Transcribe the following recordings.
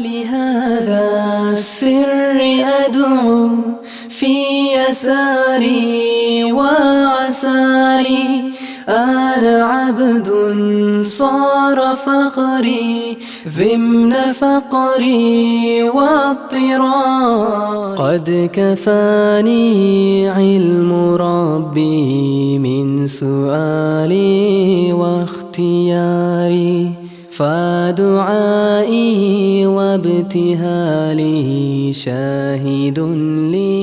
لهذا السر أدعو في يساري وعساري أنا عبد صار فخري ضمن فقري واضطرار قد كفاني علم ربي من سؤالي واختياري فدعائي وابتهالي شاهد لي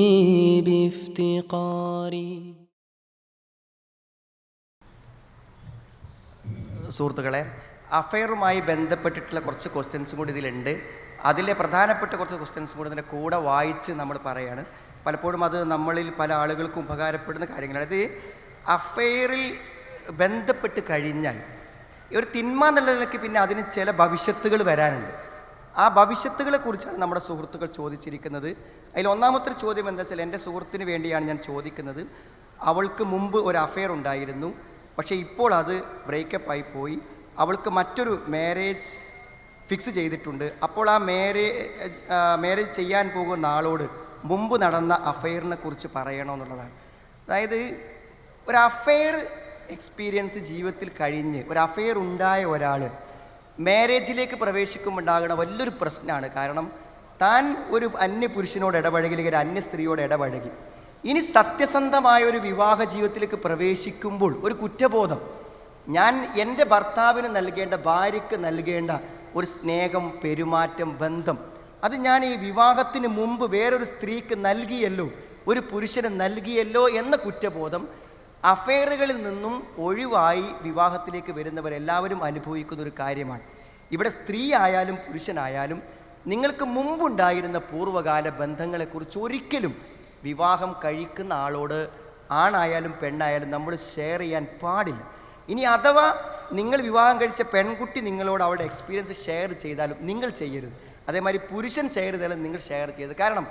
بافتقاري. സുഹൃത്തുക്കളെ, അഫെയറുമായി ബന്ധപ്പെട്ടിട്ടുള്ള കുറച്ച് ക്വസ്റ്റ്യൻസും കൂടി ഇതിലുണ്ട്. അതിലെ പ്രധാനപ്പെട്ട കുറച്ച് ക്വസ്റ്റ്യൻസും കൂടി ഇതിൻ്റെ കൂടെ വായിച്ച് നമ്മൾ പറയുകയാണ്. പലപ്പോഴും അത് നമ്മളിൽ പല ആളുകൾക്കും ഉപകാരപ്പെടുന്ന കാര്യങ്ങളാണ്. ഇത് അഫെയറിൽ ബന്ധപ്പെട്ട് കഴിഞ്ഞാൽ ഒരു തിന്മ എന്നുള്ള നിലയ്ക്ക് പിന്നെ അതിന് ചില ഭവിഷ്യത്തുകൾ വരാനുണ്ട്. ആ ഭവിഷ്യത്തുകളെ കുറിച്ചാണ് നമ്മുടെ സുഹൃത്തുക്കൾ ചോദിച്ചിരിക്കുന്നത്. അതിൽ ഒന്നാമത്തെ ചോദ്യം എന്താ വെച്ചാൽ, എൻ്റെ സുഹൃത്തിന് വേണ്ടിയാണ് ഞാൻ ചോദിക്കുന്നത്. അവൾക്ക് മുമ്പ് ഒരു അഫെയർ ഉണ്ടായിരുന്നു, പക്ഷേ ഇപ്പോൾ അത് ബ്രേക്കപ്പ് ആയി പോയി. അവൾക്ക് മറ്റൊരു മാരേജ് ഫിക്സ് ചെയ്തിട്ടുണ്ട്. അപ്പോൾ ആ മാരേജ് ചെയ്യാൻ പോകുന്ന ആളോട് മുമ്പ് നടന്ന അഫെയറിനെ കുറിച്ച് പറയണമെന്നുള്ളതാണ്. അതായത് ഒരു അഫെയർ എക്സ്പീരിയൻസ് ജീവിതത്തിൽ കഴിഞ്ഞ് ഒരു അഫെയർ ഉണ്ടായ ഒരാൾ മാരേജിലേക്ക് പ്രവേശിക്കുമ്പോൾ ഉണ്ടാകുന്ന വലിയൊരു പ്രശ്നമാണ്. കാരണം താൻ ഒരു അന്യ പുരുഷനോട് ഇടപഴകി, അല്ലെങ്കിൽ ഒരു അന്യ സ്ത്രീയോട് ഇടപഴകി, ഇനി സത്യസന്ധമായ ഒരു വിവാഹ ജീവിതത്തിലേക്ക് പ്രവേശിക്കുമ്പോൾ ഒരു കുറ്റബോധം, ഞാൻ എൻ്റെ ഭർത്താവിന് നൽകേണ്ട, ഭാര്യയ്ക്ക് നൽകേണ്ട ഒരു സ്നേഹം, പെരുമാറ്റം, ബന്ധം, അത് ഞാൻ ഈ വിവാഹത്തിന് മുമ്പ് വേറൊരു സ്ത്രീക്ക് നൽകിയല്ലോ, ഒരു പുരുഷന് നൽകിയല്ലോ എന്ന കുറ്റബോധം അഫെയറുകളിൽ നിന്നും ഒഴിവായി വിവാഹത്തിലേക്ക് വരുന്നവരെല്ലാവരും അനുഭവിക്കുന്ന ഒരു കാര്യമാണ്. ഇവിടെ സ്ത്രീ ആയാലും പുരുഷനായാലും നിങ്ങൾക്ക് മുമ്പുണ്ടായിരുന്ന പൂർവ്വകാല ബന്ധങ്ങളെക്കുറിച്ച് ഒരിക്കലും വിവാഹം കഴിക്കുന്ന ആളോട്, ആണായാലും പെണ്ണായാലും, നമ്മൾ ഷെയർ ചെയ്യാൻ പാടില്ല. ഇനി അഥവാ നിങ്ങൾ വിവാഹം കഴിച്ച പെൺകുട്ടി നിങ്ങളോട് അവളുടെ എക്സ്പീരിയൻസ് ഷെയർ ചെയ്താലും നിങ്ങൾ ചെയ്യരുത്. അതേമാതിരി പുരുഷൻ ഷെയർ ചെയ്താലും നിങ്ങൾ ഷെയർ ചെയ്യരുത്. കാരണം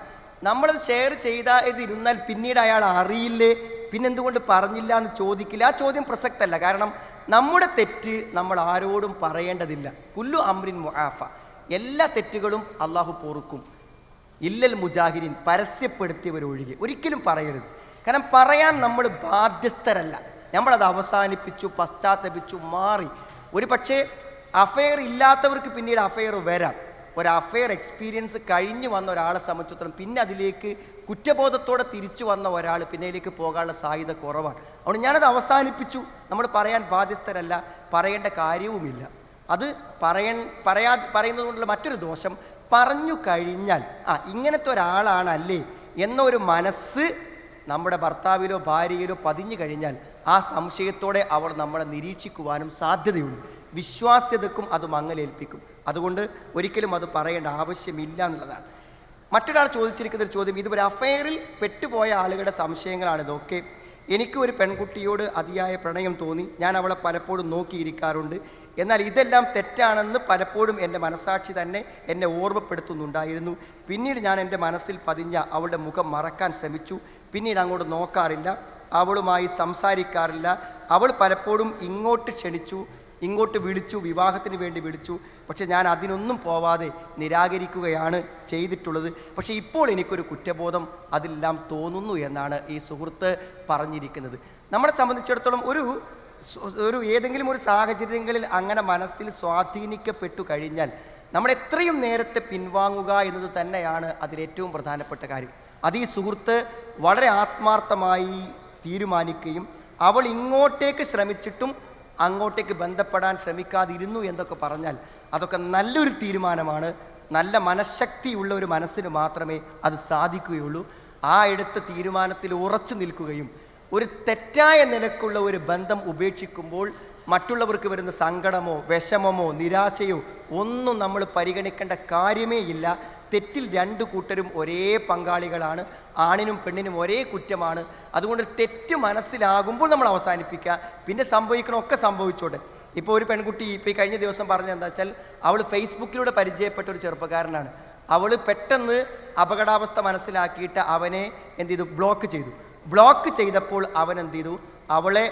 നമ്മളത് ഷെയർ ചെയ്തിരുന്നാൽ പിന്നീട് അയാൾ അറിയില്ലേ, പിന്നെന്തുകൊണ്ട് പറഞ്ഞില്ല എന്ന് ചോദിക്കില്ല. ആ ചോദ്യം പ്രസക്തമല്ല. കാരണം നമ്മുടെ തെറ്റ് നമ്മൾ ആരോടും പറയേണ്ടതില്ല. കുല്ലു അംറിൻ മുആഫ, എല്ലാ തെറ്റുകളും അള്ളാഹു പൊറുക്കും. ഇല്ലൽ മുജാഹിരിൻ, പരസ്യപ്പെടുത്തിയവരൊഴികെ ഒരിക്കലും പറയരുത്. കാരണം പറയാൻ നമ്മൾ ബാധ്യസ്ഥരല്ല. നമ്മളത് അവസാനിപ്പിച്ചു, പശ്ചാത്തപിച്ചു, മാറി. ഒരു പക്ഷേ അഫെയർ ഇല്ലാത്തവർക്ക് പിന്നീട് അഫെയർ വരാം. ഒരു അഫെയർ എക്സ്പീരിയൻസ് കഴിഞ്ഞ് വന്ന ഒരാളെ സംബന്ധിച്ചിടത്തോളം പിന്നെ അതിലേക്ക് കുറ്റബോധത്തോടെ തിരിച്ചു വന്ന ഒരാൾ പിന്നെ അതിലേക്ക് പോകാനുള്ള സാധ്യത കുറവാണ്. അതുകൊണ്ട് ഞാനത് അവസാനിപ്പിച്ചു. നമ്മൾ പറയാൻ ബാധ്യസ്ഥരല്ല, പറയേണ്ട കാര്യവുമില്ല. അത് പറയുന്നത് കൊണ്ടുള്ള മറ്റൊരു ദോഷം, പറഞ്ഞു കഴിഞ്ഞാൽ ഇങ്ങനത്തെ ഒരാളാണല്ലേ എന്നൊരു മനസ്സ് നമ്മുടെ ഭർത്താവിലോ ഭാര്യയിലോ പതിഞ്ഞു കഴിഞ്ഞാൽ ആ സംശയത്തോടെ അവൾ നമ്മളെ നിരീക്ഷിക്കുവാനും സാധ്യതയുണ്ട്. വിശ്വാസ്യതക്കും അത് മങ്ങലേൽപ്പിക്കും. അതുകൊണ്ട് ഒരിക്കലും അത് പറയേണ്ട ആവശ്യമില്ല എന്നുള്ളതാണ്. മറ്റൊരാൾ ചോദിച്ചിരിക്കുന്ന ഒരു ചോദ്യം, ഇതുവരെ അഫെയറിൽ പെട്ടുപോയ ആളുകളുടെ സംശയങ്ങളാണിതൊക്കെ. എനിക്ക് ഒരു പെൺകുട്ടിയോട് അതിയായ പ്രണയം തോന്നി, ഞാൻ അവളെ പലപ്പോഴും നോക്കിയിരിക്കാറുണ്ട്. എന്നാൽ ഇതെല്ലാം തെറ്റാണെന്ന് പലപ്പോഴും എൻ്റെ മനസാക്ഷി തന്നെ എന്നെ ഓർമ്മപ്പെടുത്തുന്നുണ്ടായിരുന്നു. പിന്നീട് ഞാൻ എൻ്റെ മനസ്സിൽ പതിഞ്ഞ അവളുടെ മുഖം മറക്കാൻ ശ്രമിച്ചു. പിന്നീട് അങ്ങോട്ട് നോക്കാറില്ല, അവളുമായി സംസാരിക്കാറില്ല. അവൾ പലപ്പോഴും ഇങ്ങോട്ട് ക്ഷണിച്ചു, ഇങ്ങോട്ട് വിളിച്ചു, വിവാഹത്തിന് വേണ്ടി വിളിച്ചു. പക്ഷെ ഞാൻ അതിനൊന്നും പോവാതെ നിരാകരിക്കുകയാണ് ചെയ്തിട്ടുള്ളത്. പക്ഷേ ഇപ്പോൾ എനിക്കൊരു കുറ്റബോധം അതിലെല്ലാം തോന്നുന്നു എന്നാണ് ഈ സുഹൃത്ത് പറഞ്ഞിരിക്കുന്നത്. നമ്മളെ സംബന്ധിച്ചിടത്തോളം ഒരു ഏതെങ്കിലും ഒരു സാഹചര്യങ്ങളിൽ അങ്ങനെ മനസ്സിൽ സ്വാധീനിക്കപ്പെട്ടു കഴിഞ്ഞാൽ നമ്മൾ എത്രയും നേരത്തെ പിൻവാങ്ങുക എന്നത് തന്നെയാണ് അതിലേറ്റവും പ്രധാനപ്പെട്ട കാര്യം. അത് ഈ സുഹൃത്ത് വളരെ ആത്മാർത്ഥമായി തീരുമാനിക്കുകയും അവൾ ഇങ്ങോട്ടേക്ക് ശ്രമിച്ചിട്ടും അങ്ങോട്ടേക്ക് ബന്ധപ്പെടാൻ ശ്രമിക്കാതിരുന്നു എന്നൊക്കെ പറഞ്ഞാൽ അതൊക്കെ നല്ലൊരു തീരുമാനമാണ്. നല്ല മനഃശക്തിയുള്ള ഒരു മനസ്സിന് മാത്രമേ അത് സാധിക്കുകയുള്ളൂ. ആ എടുത്ത തീരുമാനത്തിൽ ഉറച്ചു നിൽക്കുകയും ഒരു തെറ്റായ നിലക്കുള്ള ഒരു ബന്ധം ഉപേക്ഷിക്കുമ്പോൾ മറ്റുള്ളവർക്ക് വരുന്ന സങ്കടമോ വിഷമമോ നിരാശയോ ഒന്നും നമ്മൾ പരിഗണിക്കേണ്ട കാര്യമേ ഇല്ല. തെറ്റിൽ രണ്ടു കൂട്ടരും ഒരേ പങ്കാളികളാണ്, ആണിനും പെണ്ണിനും ഒരേ കുറ്റമാണ്. അതുകൊണ്ട് തെറ്റ് മനസ്സിലാകുമ്പോൾ നമ്മൾ അവസാനിപ്പിക്കുക. പിന്നെ സംഭവിക്കണമൊക്കെ സംഭവിച്ചോട്ടെ. ഇപ്പോൾ ഒരു പെൺകുട്ടി ഇപ്പോൾ ഈ കഴിഞ്ഞ ദിവസം പറഞ്ഞത് എന്താ വെച്ചാൽ, അവൾ ഫേസ്ബുക്കിലൂടെ പരിചയപ്പെട്ട ഒരു ചെറുപ്പക്കാരനാണ്. അവൾ പെട്ടെന്ന് അപകടാവസ്ഥ മനസ്സിലാക്കിയിട്ട് അവനെ എന്ത് ചെയ്തു, ബ്ലോക്ക് ചെയ്തു. ബ്ലോക്ക് ചെയ്തപ്പോൾ അവൻ എന്ത് ചെയ്തു, അവളെ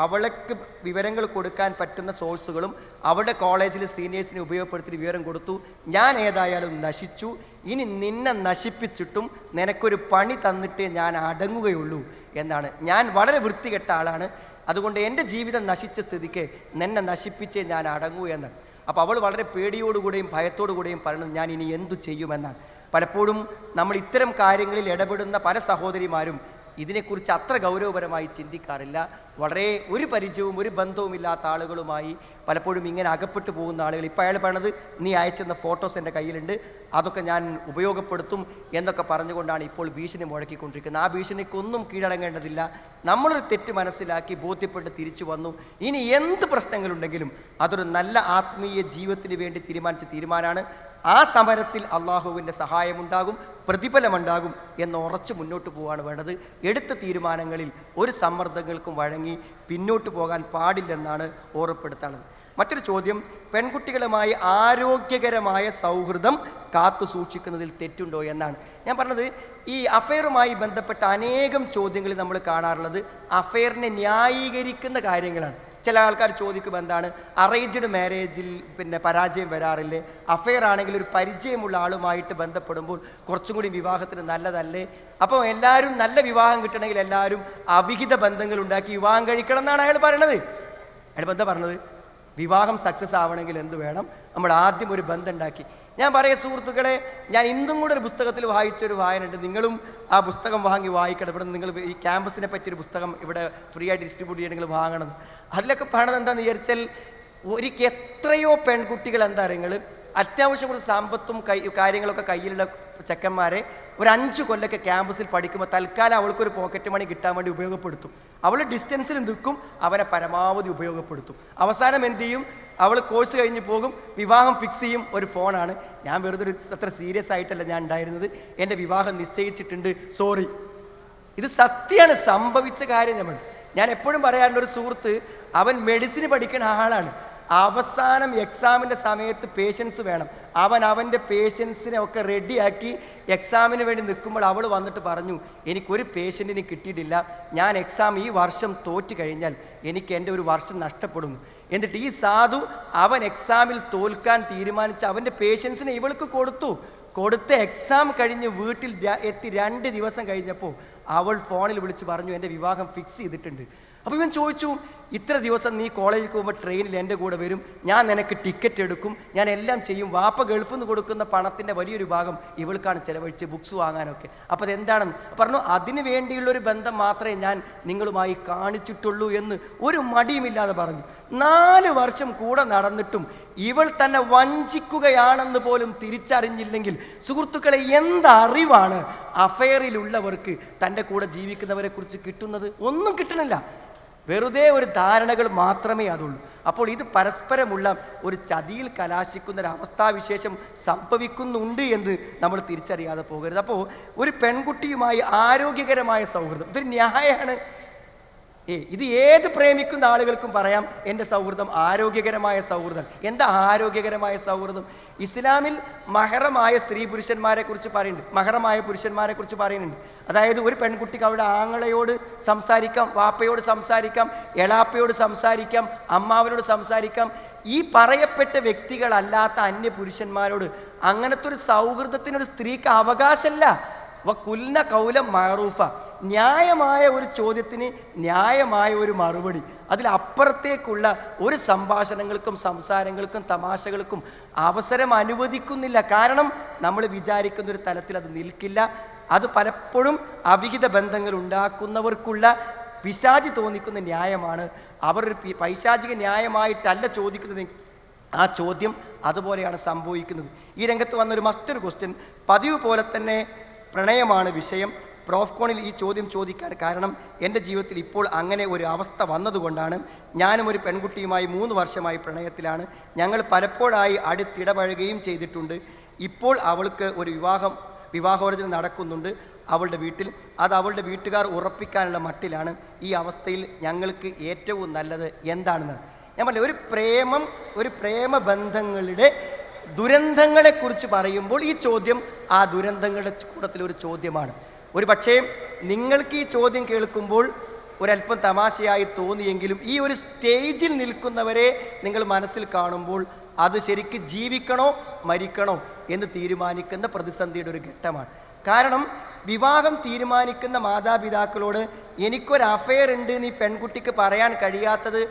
അവൾക്ക് വിവരങ്ങൾ കൊടുക്കാൻ പറ്റുന്ന സോഴ്സുകളും അവളുടെ കോളേജിൽ സീനിയേഴ്സിനെ ഉപയോഗപ്പെടുത്തി വിവരം കൊടുത്തു. ഞാൻ ഏതായാലും നശിച്ചു, ഇനി നിന്നെ നശിപ്പിച്ചിട്ടും നിനക്കൊരു പണി തന്നിട്ടേ ഞാൻ അടങ്ങുകയുള്ളൂ എന്നാണ്. ഞാൻ വളരെ വൃത്തികെട്ട ആളാണ്, അതുകൊണ്ട് എൻ്റെ ജീവിതം നശിച്ച സ്ഥിതിക്ക് നിന്നെ നശിപ്പിച്ചേ ഞാൻ അടങ്ങൂ എന്നാണ്. അപ്പോൾ അവൾ വളരെ പേടിയോടുകൂടെയും ഭയത്തോടുകൂടെയും പറയുന്നത് ഞാൻ ഇനി എന്തു ചെയ്യുമെന്നാണ്. പലപ്പോഴും നമ്മൾ ഇത്തരം കാര്യങ്ങളിൽ ഇടപെടുന്ന പല സഹോദരിമാരും ഇതിനെക്കുറിച്ച് അത്ര ഗൗരവപരമായി ചിന്തിക്കാറില്ല. വളരെ ഒരു പരിചയവും ഒരു ബന്ധവുമില്ലാത്ത ആളുകളുമായി പലപ്പോഴും ഇങ്ങനെ അകപ്പെട്ടു പോകുന്ന ആളുകൾ. ഇപ്പോൾ അയാൾ പറയണത് നീ അയച്ചെന്ന ഫോട്ടോസ് എൻ്റെ കയ്യിലുണ്ട്, അതൊക്കെ ഞാൻ ഉപയോഗപ്പെടുത്തും എന്നൊക്കെ പറഞ്ഞുകൊണ്ടാണ് ഇപ്പോൾ ഭീഷണി മുഴക്കിക്കൊണ്ടിരിക്കുന്നത്. ആ ഭീഷണിക്കൊന്നും കീഴടങ്ങേണ്ടതില്ല. നമ്മളൊരു തെറ്റ് മനസ്സിലാക്കി ബോധ്യപ്പെട്ട് തിരിച്ചു വന്നു. ഇനി എന്ത് പ്രശ്നങ്ങളുണ്ടെങ്കിലും അതൊരു നല്ല ആത്മീയ ജീവിതത്തിന് വേണ്ടി തീരുമാനിച്ച തീരുമാനമാണ്. ആ സമരത്തിൽ അള്ളാഹുവിൻ്റെ സഹായമുണ്ടാകും, പ്രതിഫലമുണ്ടാകും എന്ന് ഉറച്ചു മുന്നോട്ട് പോവുകയാണ് വേണ്ടത്. എടുത്ത തീരുമാനങ്ങളിൽ ഒരു സമ്മർദ്ദങ്ങൾക്കും വഴങ്ങി പിന്നോട്ട് പോകാൻ പാടില്ലെന്നാണ് ഓർമ്മപ്പെടുത്തുന്നത്. മറ്റൊരു ചോദ്യം, പെൺകുട്ടികളുമായി ആരോഗ്യകരമായ സൗഹൃദം കാത്തു സൂക്ഷിക്കുന്നതിൽ തെറ്റുണ്ടോ എന്നാണ്. ഞാൻ പറഞ്ഞത് ഈ അഫെയറുമായി ബന്ധപ്പെട്ട അനേകം ചോദ്യങ്ങളിൽ നമ്മൾ കാണാറുള്ളത് അഫെയറിനെ ന്യായീകരിക്കുന്ന കാര്യങ്ങളാണ്. ചില ആൾക്കാർ ചോദിക്കും എന്താണ് അറേഞ്ച്ഡ് മാരേജിൽ പരാജയം വരാറില്ലേ, അഫെയർ ആണെങ്കിൽ ഒരു പരിചയമുള്ള ആളുമായിട്ട് ബന്ധപ്പെടുമ്പോൾ കുറച്ചും കൂടി വിവാഹത്തിന് നല്ലതല്ലേ, അപ്പോൾ എല്ലാവരും നല്ല വിവാഹം കിട്ടണമെങ്കിൽ എല്ലാവരും അവിഹിത ബന്ധങ്ങൾ ഉണ്ടാക്കി വിവാഹം കഴിക്കണം എന്നാണ് അയാൾ പറയണത്. അയാൾ എന്താ പറഞ്ഞത്? വിവാഹം സക്സസ് ആവണമെങ്കിൽ എന്ത് വേണം? നമ്മൾ ആദ്യം ഒരു ബന്ധം ഉണ്ടാക്കി. ഞാൻ പറയാം സുഹൃത്തുക്കളെ, ഞാൻ ഇന്നും കൂടെ ഒരു പുസ്തകത്തിൽ വായിച്ചൊരു വായനയുണ്ട്, നിങ്ങളും ആ പുസ്തകം വാങ്ങി വായിക്കണം. ഇവിടെ നിങ്ങൾ ഈ ക്യാമ്പസിനെ പറ്റിയൊരു പുസ്തകം ഇവിടെ ഫ്രീ ആയിട്ട് ഡിസ്ട്രിബ്യൂട്ട് ചെയ്യണമെങ്കിൽ വാങ്ങണം. അതിലൊക്കെ പറയണത് എന്താണെന്ന് വിചാരിച്ചാൽ ഒരിക്കൽ എത്രയോ പെൺകുട്ടികൾ എന്താ നിങ്ങൾ അത്യാവശ്യം കുറച്ച് സമ്പത്തും കാര്യങ്ങളൊക്കെ കയ്യിലുള്ള ചെക്കന്മാരെ ഒരു 5 കൊല്ലമൊക്കെ ക്യാമ്പസിൽ പഠിക്കുമ്പോൾ തൽക്കാലം അവൾക്കൊരു പോക്കറ്റ് മണി കിട്ടാൻ വേണ്ടി ഉപയോഗപ്പെടുത്തും. അവൾ ഡിസ്റ്റൻസിൽ നിൽക്കും, അവനെ പരമാവധി ഉപയോഗപ്പെടുത്തും. അവസാനം എന്ത് ചെയ്യും? അവൾ കോഴ്സ് കഴിഞ്ഞ് പോകും, വിവാഹം ഫിക്സ് ചെയ്യും. ഒരു ഫോണാണ്, ഞാൻ വെറുതെ ഒരു അത്ര സീരിയസ് ആയിട്ടല്ല ഞാൻ ഉണ്ടായിരുന്നത്, എൻ്റെ വിവാഹം നിശ്ചയിച്ചിട്ടുണ്ട്, സോറി. ഇത് സത്യമാണ്, സംഭവിച്ച കാര്യം. ഞാൻ എപ്പോഴും പറയാറുണ്ട്, ഒരു സുഹൃത്ത് അവൻ മെഡിസിന് പഠിക്കുന്ന ആളാണ്. അവസാനം എക്സാമിൻ്റെ സമയത്ത് പേഷ്യൻസ് വേണം, അവൻ്റെ പേഷ്യൻസിനെ ഒക്കെ റെഡിയാക്കി എക്സാമിന് വേണ്ടി നിൽക്കുമ്പോൾ അവൾ വന്നിട്ട് പറഞ്ഞു എനിക്കൊരു പേഷ്യൻറ്റിന് കിട്ടിയിട്ടില്ല, ഞാൻ എക്സാം ഈ വർഷം തോറ്റ് കഴിഞ്ഞാൽ എനിക്ക് എൻ്റെ ഒരു വർഷം നഷ്ടപ്പെടുന്നു. എന്നിട്ട് ഈ സാധു അവൻ എക്സാമിൽ തോൽക്കാൻ തീരുമാനിച്ച അവൻ്റെ പേഷ്യൻസിനെ ഇവൾക്ക് കൊടുത്ത് എക്സാം കഴിഞ്ഞ് വീട്ടിൽ എത്തി 2 ദിവസം കഴിഞ്ഞപ്പോൾ അവൾ ഫോണിൽ വിളിച്ച് പറഞ്ഞു എൻ്റെ വിവാഹം ഫിക്സ് ചെയ്തിട്ടുണ്ട്. അപ്പോൾ ഇവൻ ചോദിച്ചു, ഇത്ര ദിവസം നീ കോളേജിൽ പോകുമ്പോൾ ട്രെയിനിൽ എൻ്റെ കൂടെ വരും, ഞാൻ നിനക്ക് ടിക്കറ്റ് എടുക്കും, ഞാൻ എല്ലാം ചെയ്യും, വാപ്പ ഗൾഫിൽ നിന്ന് കൊടുക്കുന്ന പണത്തിൻ്റെ വലിയൊരു ഭാഗം ഇവൾക്കാണ് ചിലവഴിച്ച് ബുക്സ് വാങ്ങാനൊക്കെ. അപ്പോൾ അതെന്താണെന്ന് പറഞ്ഞു, അതിന് വേണ്ടിയുള്ളൊരു ബന്ധം മാത്രമേ ഞാൻ നിങ്ങളുമായി കാണിച്ചിട്ടുള്ളൂ എന്ന് ഒരു മടിയുമില്ലാതെ പറഞ്ഞു. 4 വർഷം കൂടെ നടന്നിട്ടും ഇവൾ തന്നെ വഞ്ചിക്കുകയാണെന്ന് പോലും തിരിച്ചറിഞ്ഞില്ലെങ്കിൽ സുഹൃത്തുക്കളെ, എന്തറിവാണ് അഫെയറിലുള്ളവർക്ക് തൻ്റെ കൂടെ ജീവിക്കുന്നവരെ കുറിച്ച് കിട്ടുന്നത്? ഒന്നും കിട്ടണില്ല, വെറുതെ ഒരു ധാരണകൾ മാത്രമേ അതുള്ളൂ. അപ്പോൾ ഇത് പരസ്പരമുള്ള ഒരു ചതിയിൽ കലാശിക്കുന്ന ഒരു അവസ്ഥാവിശേഷം സംഭവിക്കുന്നുണ്ട് എന്ന് നമ്മൾ തിരിച്ചറിയാതെ പോകരുത്. അപ്പോൾ ഒരു പെൺകുട്ടിയുമായി ആരോഗ്യകരമായ സൗഹൃദം ഇതൊരു ന്യായമാണ്. ഇത് ഏത് പ്രേമിക്കുന്ന ആളുകൾക്കും പറയാം, എൻ്റെ സൗഹൃദം ആരോഗ്യകരമായ സൗഹൃദം. എന്താ ആരോഗ്യകരമായ സൗഹൃദം? ഇസ്ലാമിൽ മഹറമായ സ്ത്രീ പുരുഷന്മാരെ കുറിച്ച് പറയുന്നുണ്ട്, മഹറമായ പുരുഷന്മാരെ കുറിച്ച് പറയുന്നുണ്ട്. അതായത് ഒരു പെൺകുട്ടിക്ക് അവിടെ ആങ്ങളയോട് സംസാരിക്കാം, വാപ്പയോട് സംസാരിക്കാം, എളാപ്പയോട് സംസാരിക്കാം, അമ്മാവനോട് സംസാരിക്കാം. ഈ പറയപ്പെട്ട വ്യക്തികളല്ലാത്ത അന്യ പുരുഷന്മാരോട് അങ്ങനത്തെ ഒരു സൗഹൃദത്തിനൊരു സ്ത്രീക്ക് അവകാശമല്ല. വകുൽന കൗലം മഅറൂഫ, ന്യായമായ ഒരു ചോദ്യത്തിന് ന്യായമായ ഒരു മറുപടി, അതിലപ്പുറത്തേക്കുള്ള ഒരു സംഭാഷണങ്ങൾക്കും സംസാരങ്ങൾക്കും തമാശകൾക്കും അവസരം അനുവദിക്കുന്നില്ല. കാരണം നമ്മൾ വിചാരിക്കുന്നൊരു തലത്തിൽ അത് നിൽക്കില്ല. അത് പലപ്പോഴും അവിഹിത ബന്ധങ്ങൾ ഉണ്ടാക്കുന്നവർക്കുള്ള പിശാചി തോന്നിക്കുന്ന ന്യായമാണ്. അവർ ഒരു പൈശാചിക ന്യായമായിട്ടല്ല ചോദിക്കുന്നത്, ആ ചോദ്യം അതുപോലെയാണ് സംഭവിക്കുന്നത്. ഈ രംഗത്ത് വന്നൊരു മറ്റൊരു ക്വസ്റ്റ്യൻ, പതിവ് പോലെ തന്നെ പ്രണയമാണ് വിഷയം. പ്രോഫ്കോണിൽ ഈ ചോദ്യം ചോദിക്കാൻ കാരണം എൻ്റെ ജീവിതത്തിൽ ഇപ്പോൾ അങ്ങനെ ഒരു അവസ്ഥ വന്നതുകൊണ്ടാണ്. ഞാനും ഒരു പെൺകുട്ടിയുമായി 3 വർഷമായി പ്രണയത്തിലാണ്. ഞങ്ങൾ പലപ്പോഴായി അടുത്തിടപഴകുകയും ചെയ്തിട്ടുണ്ട്. ഇപ്പോൾ അവൾക്ക് ഒരു വിവാഹോചനം നടക്കുന്നുണ്ട് അവളുടെ വീട്ടിൽ. അത് അവളുടെ വീട്ടുകാർ ഉറപ്പിക്കാനുള്ള മട്ടിലാണ്. ഈ അവസ്ഥയിൽ ഞങ്ങൾക്ക് ഏറ്റവും നല്ലത് എന്താണെന്നാണ് ഞാൻ പറഞ്ഞത്. ഒരു പ്രേമബന്ധങ്ങളുടെ ദുരന്തങ്ങളെക്കുറിച്ച് പറയുമ്പോൾ ഈ ചോദ്യം ആ ദുരന്തങ്ങളുടെ കൂട്ടത്തിലൊരു ചോദ്യമാണ്. ഒരു പക്ഷേ നിങ്ങൾക്ക് ഈ ചോദ്യം കേൾക്കുമ്പോൾ ഒരല്പം തമാശയായി തോന്നിയെങ്കിലും ഈ ഒരു സ്റ്റേജിൽ നിൽക്കുന്നവരെ നിങ്ങൾ മനസ്സിൽ കാണുമ്പോൾ അത് ശരിക്കും ജീവിക്കണോ മരിക്കണോ എന്ന് തീരുമാനിക്കുന്ന പ്രതിസന്ധിയുടെ ഒരു ഘട്ടമാണ്. കാരണം വിവാഹം തീരുമാനിക്കുന്ന മാതാപിതാക്കളോട് എനിക്കൊരു അഫെയർ ഉണ്ട് എന്ന് ഈ പെൺകുട്ടിക്ക് പറയാൻ കഴിയാത്തത്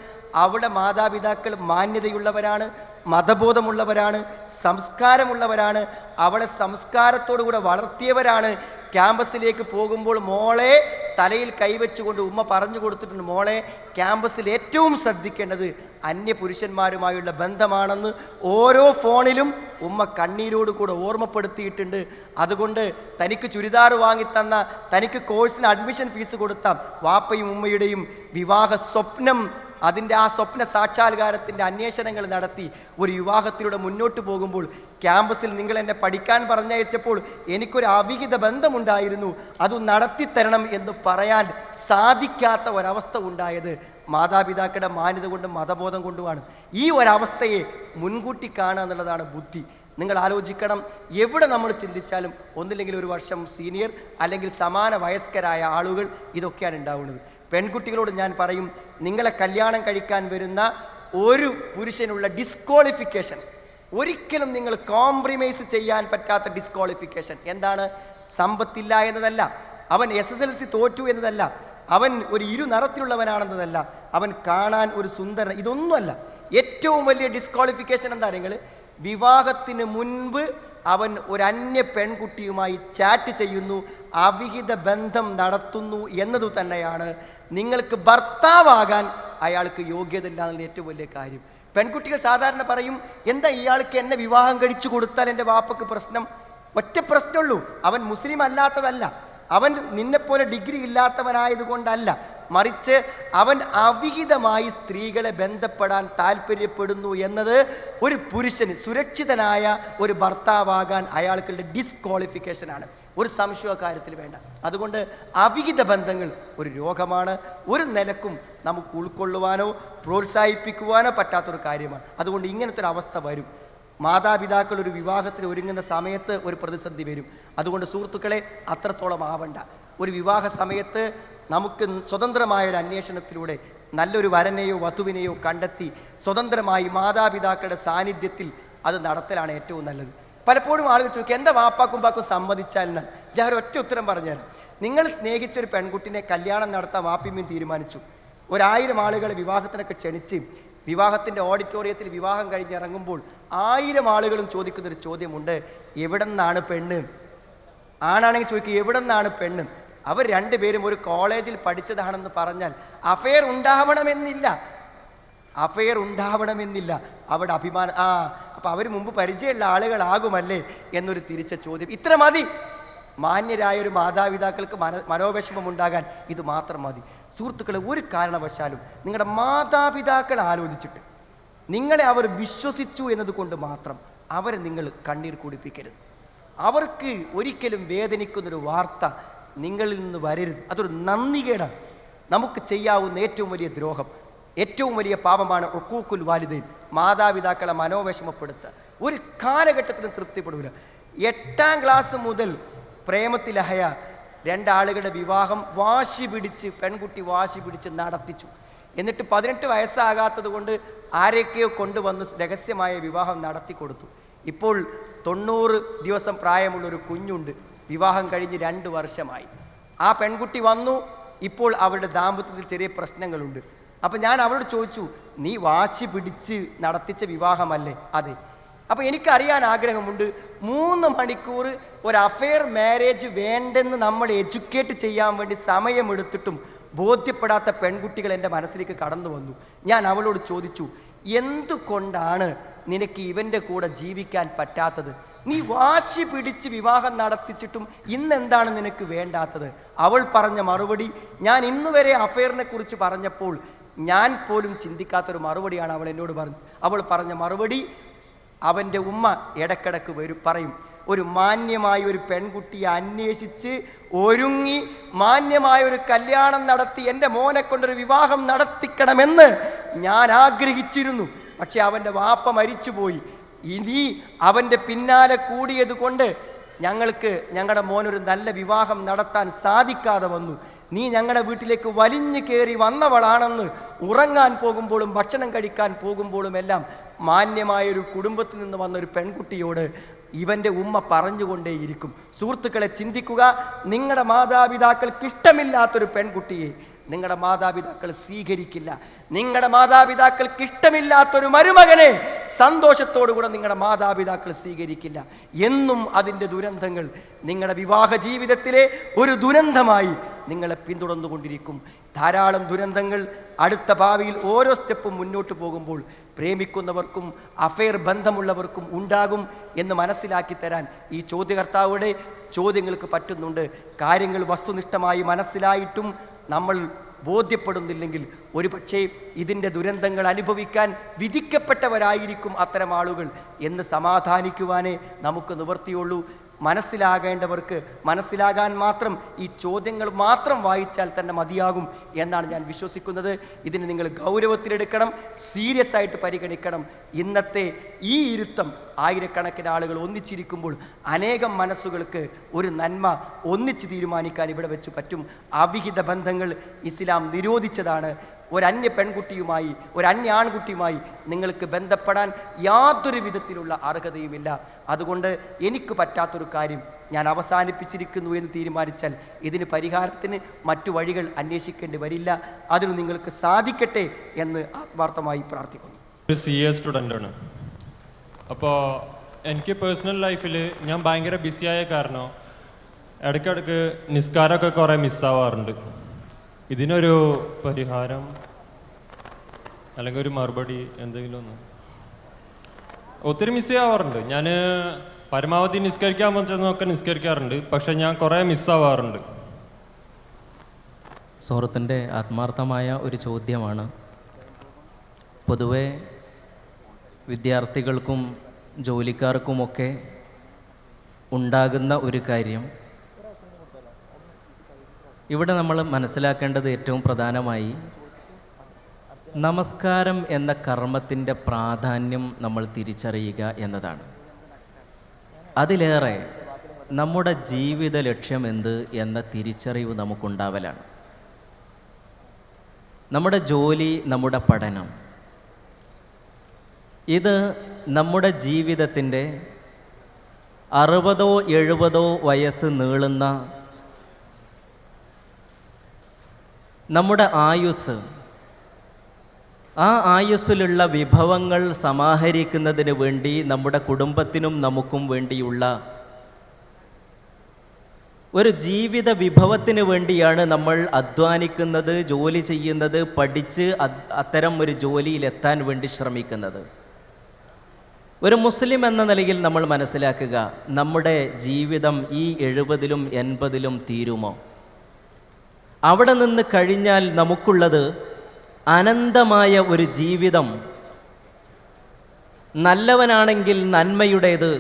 അവിടെ മാതാപിതാക്കൾ മാന്യതയുള്ളവരാണ്, മതബോധമുള്ളവരാണ്, സംസ്കാരമുള്ളവരാണ്, അവളെ സംസ്കാരത്തോടു കൂടെ വളർത്തിയവരാണ്. ക്യാമ്പസിലേക്ക് പോകുമ്പോൾ മോളെ തലയിൽ കൈവച്ചുകൊണ്ട് ഉമ്മ പറഞ്ഞു കൊടുത്തിട്ടുണ്ട്, മോളെ ക്യാമ്പസിൽ ഏറ്റവും ശ്രദ്ധിക്കേണ്ടത് അന്യപുരുഷന്മാരുമായുള്ള ബന്ധമാണെന്ന് ഓരോ ഫോണിലും ഉമ്മ കണ്ണീരോട് കൂടെ ഓർമ്മപ്പെടുത്തിയിട്ടുണ്ട്. അതുകൊണ്ട് തനിക്ക് ചുരിദാർ വാങ്ങിത്തന്ന, തനിക്ക് കോഴ്സിന് അഡ്മിഷൻ ഫീസ് കൊടുത്ത വാപ്പയും ഉമ്മയുടെയും വിവാഹ സ്വപ്നം, അതിൻ്റെ ആ സ്വപ്ന സാക്ഷാത്കാരത്തിൻ്റെ അന്വേഷണങ്ങൾ നടത്തി ഒരു വിവാഹത്തിലൂടെ മുന്നോട്ട് പോകുമ്പോൾ ക്യാമ്പസിൽ നിങ്ങൾ എന്നെ പഠിക്കാൻ പറഞ്ഞയച്ചപ്പോൾ എനിക്കൊരു അവിഹിത ബന്ധമുണ്ടായിരുന്നു, അത് നടത്തിത്തരണം എന്ന് പറയാൻ സാധിക്കാത്ത ഒരവസ്ഥ ഉണ്ടായത് മാതാപിതാക്കളുടെ മാന്യത കൊണ്ടും മതബോധം കൊണ്ടുമാണ്. ഈ ഒരവസ്ഥയെ മുൻകൂട്ടി കാണുക എന്നുള്ളതാണ് ബുദ്ധി. നിങ്ങൾ ആലോചിക്കണം, എവിടെ നമ്മൾ ചിന്തിച്ചാലും ഒന്നില്ലെങ്കിൽ ഒരു വർഷം സീനിയർ അല്ലെങ്കിൽ സമാന വയസ്കരായ ആളുകൾ ഇതൊക്കെയാണ് ഉണ്ടാവുന്നത്. പെൺകുട്ടികളോട് ഞാൻ പറയും, നിങ്ങളെ കല്യാണം കഴിക്കാൻ വരുന്ന ഒരു പുരുഷനുള്ള ഡിസ്ക്വാളിഫിക്കേഷൻ, ഒരിക്കലും നിങ്ങൾ കോംപ്രമൈസ് ചെയ്യാൻ പറ്റാത്ത ഡിസ്ക്വാളിഫിക്കേഷൻ എന്താണ്? സമ്പത്തില്ല എന്നതല്ല, അവൻ SSLC തോറ്റു എന്നതല്ല, അവൻ ഒരു ഇരുനിറത്തിലുള്ളവനാണെന്നതല്ല, അവൻ കാണാൻ ഒരു സുന്ദരൻ, ഇതൊന്നുമല്ല. ഏറ്റവും വലിയ ഡിസ്ക്വാളിഫിക്കേഷൻ എന്താ? നിങ്ങൾ വിവാഹത്തിന് മുൻപ് അവൻ ഒരു അന്യ പെൺകുട്ടിയുമായി ചാറ്റ് ചെയ്യുന്നു, അവിഹിത ബന്ധം നടത്തുന്നു എന്നതു തന്നെയാണ് നിങ്ങൾക്ക് ഭർത്താവാകാൻ അയാൾക്ക് യോഗ്യത ഇല്ല എന്നുള്ള ഏറ്റവും വലിയ കാര്യം. പെൺകുട്ടികൾ സാധാരണ പറയും, എന്താ ഇയാൾക്ക് എന്നെ വിവാഹം കഴിച്ചു കൊടുത്താൽ എൻ്റെ വാപ്പക്ക് പ്രശ്നം? ഒറ്റ പ്രശ്നമുള്ളൂ, അവൻ മുസ്ലിം അല്ലാത്തതല്ല, അവൻ നിന്നെപ്പോലെ ഡിഗ്രി ഇല്ലാത്തവനായതുകൊണ്ടല്ല, മറിച്ച് അവൻ അവിഹിതമായി സ്ത്രീകളെ ബന്ധപ്പെടാൻ താല്പര്യപ്പെടുന്നു എന്നത് ഒരു പുരുഷന് സുരക്ഷിതനായ ഒരു ഭർത്താവാകാൻ അയാൾക്കുള്ള ഡിസ്ക്വാളിഫിക്കേഷനാണ്. ഒരു സംശയ കാര്യത്തിൽ വേണ്ട. അതുകൊണ്ട് അവിഹിത ബന്ധങ്ങൾ ഒരു രോഗമാണ്, ഒരു നിലക്കും നമുക്ക് ഉൾക്കൊള്ളുവാനോ പ്രോത്സാഹിപ്പിക്കുവാനോ പറ്റാത്തൊരു കാര്യമാണ്. അതുകൊണ്ട് ഇങ്ങനത്തെ ഒരു അവസ്ഥ വരും. മാതാപിതാക്കൾ ഒരു വിവാഹത്തിന് ഒരുങ്ങുന്ന സമയത്ത് ഒരു പ്രതിസന്ധി വരും. അതുകൊണ്ട് സുഹൃത്തുക്കളെ, അത്രത്തോളം ആവണ്ട. ഒരു വിവാഹ സമയത്ത് നമുക്ക് സ്വതന്ത്രമായൊരു അന്വേഷണത്തിലൂടെ നല്ലൊരു വരനെയോ വധുവിനെയോ കണ്ടെത്തി സ്വതന്ത്രമായി മാതാപിതാക്കളുടെ സാന്നിധ്യത്തിൽ അത് നടത്തലാണ് ഏറ്റവും നല്ലത്. പലപ്പോഴും ആളുകൾ ചോദിക്കും, എന്താ വാപ്പാക്കും സമ്മതിച്ചാൽ എന്നാൽ? ഞാൻ ഒറ്റ ഉത്തരം പറഞ്ഞുതരാം. നിങ്ങൾ സ്നേഹിച്ചൊരു പെൺകുട്ടിനെ കല്യാണം നടത്താൻ വാപ്പിമ്മയും തീരുമാനിച്ചു. 1000 ആളുകളെ വിവാഹത്തിനൊക്കെ ക്ഷണിച്ച് വിവാഹത്തിൻ്റെ ഓഡിറ്റോറിയത്തിൽ വിവാഹം കഴിഞ്ഞിറങ്ങുമ്പോൾ 1000 ആളുകളും ചോദിക്കുന്നൊരു ചോദ്യമുണ്ട്, എവിടെ നിന്നാണ് പെണ്ണ്? ആണാണെങ്കിൽ ചോദിക്കുക, എവിടെ നിന്നാണ് പെണ്ണ്? അവർ രണ്ടുപേരും ഒരു കോളേജിൽ പഠിച്ചതാണെന്ന് പറഞ്ഞാൽ അഫെയർ ഉണ്ടാവണമെന്നില്ല, അഫെയർ ഉണ്ടാവണമെന്നില്ല. അവിടെ അഭിമാനം, അപ്പം അവർ മുമ്പ് പരിചയമുള്ള ആളുകളാകുമല്ലേ എന്നൊരു തിരിച്ച ചോദ്യം. ഇത്ര മതി. മാന്യരായ ഒരു മാതാപിതാക്കൾക്ക് മനോവിഷമം ഉണ്ടാകാൻ ഇത് മാത്രം മതി. സുഹൃത്തുക്കളെ, ഒരു കാരണവശാലും നിങ്ങളുടെ മാതാപിതാക്കൾ ആലോചിച്ചിട്ട് നിങ്ങളെ അവർ വിശ്വസിച്ചു എന്നതുകൊണ്ട് മാത്രം അവരെ നിങ്ങൾ കണ്ണീർ കുടിപ്പിക്കരുത്. അവർക്ക് ഒരിക്കലും വേദനിക്കുന്നൊരു വാർത്ത നിങ്ങളിൽ നിന്ന് വരരുത്. അതൊരു നന്ദികേടാണ്. നമുക്ക് ചെയ്യാവുന്ന ഏറ്റവും വലിയ ദ്രോഹം, ഏറ്റവും വലിയ പാപമാണ് ഉഖൂഖുൽ വാലിദൈൻ, മാതാപിതാക്കളെ മനോവിഷമപ്പെടുത്തുക. ഒരു കാലഘട്ടത്തിലും തൃപ്തിപ്പെടില്ല. 8ാം ക്ലാസ് മുതൽ പ്രേമത്തിലഹയ 2 ആളുകളുടെ വിവാഹം പെൺകുട്ടി വാശി പിടിച്ച് നടത്തിച്ചു. എന്നിട്ട് 18 വയസ്സാകാത്തത് കൊണ്ട് ആരെയൊക്കെയോ കൊണ്ടുവന്ന് രഹസ്യമായ വിവാഹം നടത്തി കൊടുത്തു. ഇപ്പോൾ 90 ദിവസം പ്രായമുള്ളൊരു കുഞ്ഞുണ്ട്, വിവാഹം കഴിഞ്ഞ് 2 വർഷമായി. ആ പെൺകുട്ടി വന്നു, ഇപ്പോൾ അവരുടെ ദാമ്പത്യത്തിൽ ചെറിയ പ്രശ്നങ്ങളുണ്ട്. അപ്പം ഞാൻ അവളോട് ചോദിച്ചു, നീ വാശി പിടിച്ച് നടത്തിച്ച വിവാഹമല്ലേ? അതെ. അപ്പോൾ എനിക്കറിയാൻ ആഗ്രഹമുണ്ട്, 3 മണിക്കൂർ ഒരു അഫെയർ മാരേജ് വേണ്ടെന്ന് നമ്മൾ എഡ്യൂക്കേറ്റ് ചെയ്യാൻ വേണ്ടി സമയമെടുത്തിട്ടും ബോധ്യപ്പെടാത്ത പെൺകുട്ടികൾ എൻ്റെ മനസ്സിലേക്ക് കടന്നു വന്നു. ഞാൻ അവളോട് ചോദിച്ചു, എന്തുകൊണ്ടാണ് നിനക്ക് ഇവൻ്റെ കൂടെ ജീവിക്കാൻ പറ്റാത്തത്? നീ വാശി പിടിച്ച് വിവാഹം നടത്തിച്ചിട്ടും ഇന്നെന്താണ് നിനക്ക് വേണ്ടാത്തത്? അവൾ പറഞ്ഞ മറുപടി, ഞാൻ ഇന്നുവരെ അഫെയറിനെ കുറിച്ച് പറഞ്ഞപ്പോൾ ഞാൻ പോലും ചിന്തിക്കാത്തൊരു മറുപടിയാണ് അവൾ എന്നോട് പറഞ്ഞത്. അവൾ പറഞ്ഞ മറുപടി, അവൻ്റെ ഉമ്മ ഇടക്കിടക്ക് പറയും, ഒരു മാന്യമായ ഒരു പെൺകുട്ടിയെ അന്വേഷിച്ച് ഒരുങ്ങി മാന്യമായ ഒരു കല്യാണം നടത്തി എൻ്റെ മോനെ കൊണ്ടൊരു വിവാഹം നടത്തിക്കണമെന്ന് ഞാൻ ആഗ്രഹിച്ചിരുന്നു. പക്ഷെ അവൻ്റെ വാപ്പ മരിച്ചുപോയി. ഇനി അവൻ്റെ പിന്നാലെ കൂടിയത് കൊണ്ട് ഞങ്ങൾക്ക് ഞങ്ങളുടെ മോനൊരു നല്ല വിവാഹം നടത്താൻ സാധിക്കാതെ വന്നു. നീ ഞങ്ങളുടെ വീട്ടിലേക്ക് വലിഞ്ഞു കയറി വന്നവളാണെന്ന് ഉറങ്ങാൻ പോകുമ്പോഴും ഭക്ഷണം കഴിക്കാൻ പോകുമ്പോഴും എല്ലാം മാന്യമായൊരു കുടുംബത്തിൽ നിന്ന് വന്നൊരു പെൺകുട്ടിയോട് ഇവൻ്റെ ഉമ്മ പറഞ്ഞുകൊണ്ടേയിരിക്കും. സുഹൃത്തുക്കളെ, ചിന്തിക്കുക. നിങ്ങളുടെ മാതാപിതാക്കൾക്ക് ഇഷ്ടമില്ലാത്തൊരു പെൺകുട്ടിയെ നിങ്ങളുടെ മാതാപിതാക്കൾ സ്വീകരിക്കില്ല. നിങ്ങളുടെ മാതാപിതാക്കൾക്ക് ഇഷ്ടമില്ലാത്തൊരു മരുമകനെ സന്തോഷത്തോടുകൂടെ നിങ്ങളുടെ മാതാപിതാക്കൾ സ്വീകരിക്കില്ല. എന്നും അതിൻ്റെ ദുരന്തങ്ങൾ നിങ്ങളുടെ വിവാഹ ജീവിതത്തിലെ ഒരു ദുരന്തമായി നിങ്ങളെ പിന്തുടർന്നുകൊണ്ടിരിക്കും. ധാരാളം ദുരന്തങ്ങൾ അടുത്ത ഭാവിയിൽ ഓരോ സ്റ്റെപ്പും മുന്നോട്ട് പോകുമ്പോൾ പ്രേമിക്കുന്നവർക്കും അഫെയർ ബന്ധമുള്ളവർക്കും ഉണ്ടാകും എന്ന് മനസ്സിലാക്കി തരാൻ ഈ ചോദ്യകർത്താവുടെ ചോദ്യങ്ങൾക്ക് പറ്റുന്നുണ്ട്. കാര്യങ്ങൾ വസ്തുനിഷ്ഠമായി മനസ്സിലായിട്ടും നമ്മൾ ബോധ്യപ്പെടുന്നില്ലെങ്കിൽ ഒരു പക്ഷേ ഇതിൻ്റെ ദുരന്തങ്ങൾ അനുഭവിക്കാൻ വിധിക്കപ്പെട്ടവരായിരിക്കും അത്തരം ആളുകൾ എന്ന് സമാധാനിക്കുവാനേ നമുക്ക് നിവൃത്തിയുള്ളൂ. മനസ്സിലാകേണ്ടവർക്ക് മനസ്സിലാകാൻ മാത്രം ഈ ചോദ്യങ്ങൾ മാത്രം വായിച്ചാൽ തന്നെ മതിയാകും എന്നാണ് ഞാൻ വിശ്വസിക്കുന്നത്. ഇതിന് നിങ്ങൾ ഗൗരവത്തിലെടുക്കണം, സീരിയസ് ആയിട്ട് പരിഗണിക്കണം. ഇന്നത്തെ ഈ ഇരുത്തം ആയിരക്കണക്കിന് ആളുകൾ ഒന്നിച്ചിരിക്കുമ്പോൾ അനേകം മനസ്സുകൾക്ക് ഒരു നന്മ ഒന്നിച്ച് തീരുമാനിക്കാൻ ഇവിടെ വെച്ച് പറ്റും. അവിഹിത ബന്ധങ്ങൾ ഇസ്ലാം നിരോധിച്ചതാണ്. ഒരന്യ പെൺകുട്ടിയുമായി ഒരന്യ ആൺകുട്ടിയുമായി നിങ്ങൾക്ക് ബന്ധപ്പെടാൻ യാതൊരു വിധത്തിലുള്ള അർഹതയുമില്ല. അതുകൊണ്ട് എനിക്ക് പറ്റാത്തൊരു കാര്യം ഞാൻ അവസാനിപ്പിച്ചിരിക്കുന്നു എന്ന് തീരുമാനിച്ചാൽ ഇതിന് പരിഹാരത്തിന് മറ്റു വഴികൾ അന്വേഷിക്കേണ്ടി വരില്ല. അതിന് നിങ്ങൾക്ക് സാധിക്കട്ടെ എന്ന് ആത്മാർത്ഥമായി പ്രാർത്ഥിക്കുന്നു. ഒരു CA സ്റ്റുഡൻ്റാണ്. അപ്പോൾ എനിക്ക് പേഴ്സണൽ ലൈഫിൽ ഞാൻ ഭയങ്കര ബിസിയായ കാരണം ഇടയ്ക്കിടയ്ക്ക് നിസ്കാരമൊക്കെ കുറേ മിസ്സാവാറുണ്ട്. ഇതിനൊരു പരിഹാരം അല്ലെങ്കിൽ ഒരു മറുപടി എന്തെങ്കിലും ഒന്ന്. ഒത്തിരി മിസ് ചെയ്യാവാറുണ്ട്. ഞാൻ പരമാവധി നിസ്കരിക്കാൻ പറ്റുന്നതൊക്കെ നിസ്കരിക്കാറുണ്ട്, പക്ഷെ ഞാൻ കുറേ മിസ്സാവാറുണ്ട്. സുഹൃത്തിൻ്റെ ആത്മാർത്ഥമായ ഒരു ചോദ്യമാണ്. പൊതുവെ വിദ്യാർത്ഥികൾക്കും ജോലിക്കാർക്കുമൊക്കെ ഉണ്ടാകുന്ന ഒരു കാര്യം. ഇവിടെ നമ്മൾ മനസ്സിലാക്കേണ്ടത് ഏറ്റവും പ്രധാനമായി നമസ്കാരം എന്ന കർമ്മത്തിൻ്റെ പ്രാധാന്യം നമ്മൾ തിരിച്ചറിയുക എന്നതാണ്. അതിലേറെ നമ്മുടെ ജീവിത ലക്ഷ്യം എന്ത് എന്ന തിരിച്ചറിവ് നമുക്കുണ്ടാവലാണ്. നമ്മുടെ ജോലി, നമ്മുടെ പഠനം, ഇത് നമ്മുടെ ജീവിതത്തിൻ്റെ 60 70 വയസ്സ് നീളുന്ന നമ്മുടെ ആയുസ്, ആ ആയുസ്സിലുള്ള വിഭവങ്ങൾ സമാഹരിക്കുന്നതിന് വേണ്ടി നമ്മുടെ കുടുംബത്തിനും നമുക്കും വേണ്ടിയുള്ള ഒരു ജീവിത വിഭവത്തിന് വേണ്ടിയാണ് നമ്മൾ അധ്വാനിക്കുന്നത്, ജോലി ചെയ്യുന്നത്, പഠിച്ച് അത്തരം ഒരു ജോലിയിലെത്താൻ വേണ്ടി ശ്രമിക്കുന്നത്. ഒരു മുസ്ലിം എന്ന നിലയിൽ നമ്മൾ മനസ്സിലാക്കുക, നമ്മുടെ ജീവിതം ഈ 70-ലും 80-ലും തീരുമോ? അവിടെ നിന്ന് കഴിഞ്ഞാൽ നമുക്കുള്ളത് അനന്തമായ ഒരു ജീവിതം. നല്ലവനാണെങ്കിൽ നന്മയുടേത്,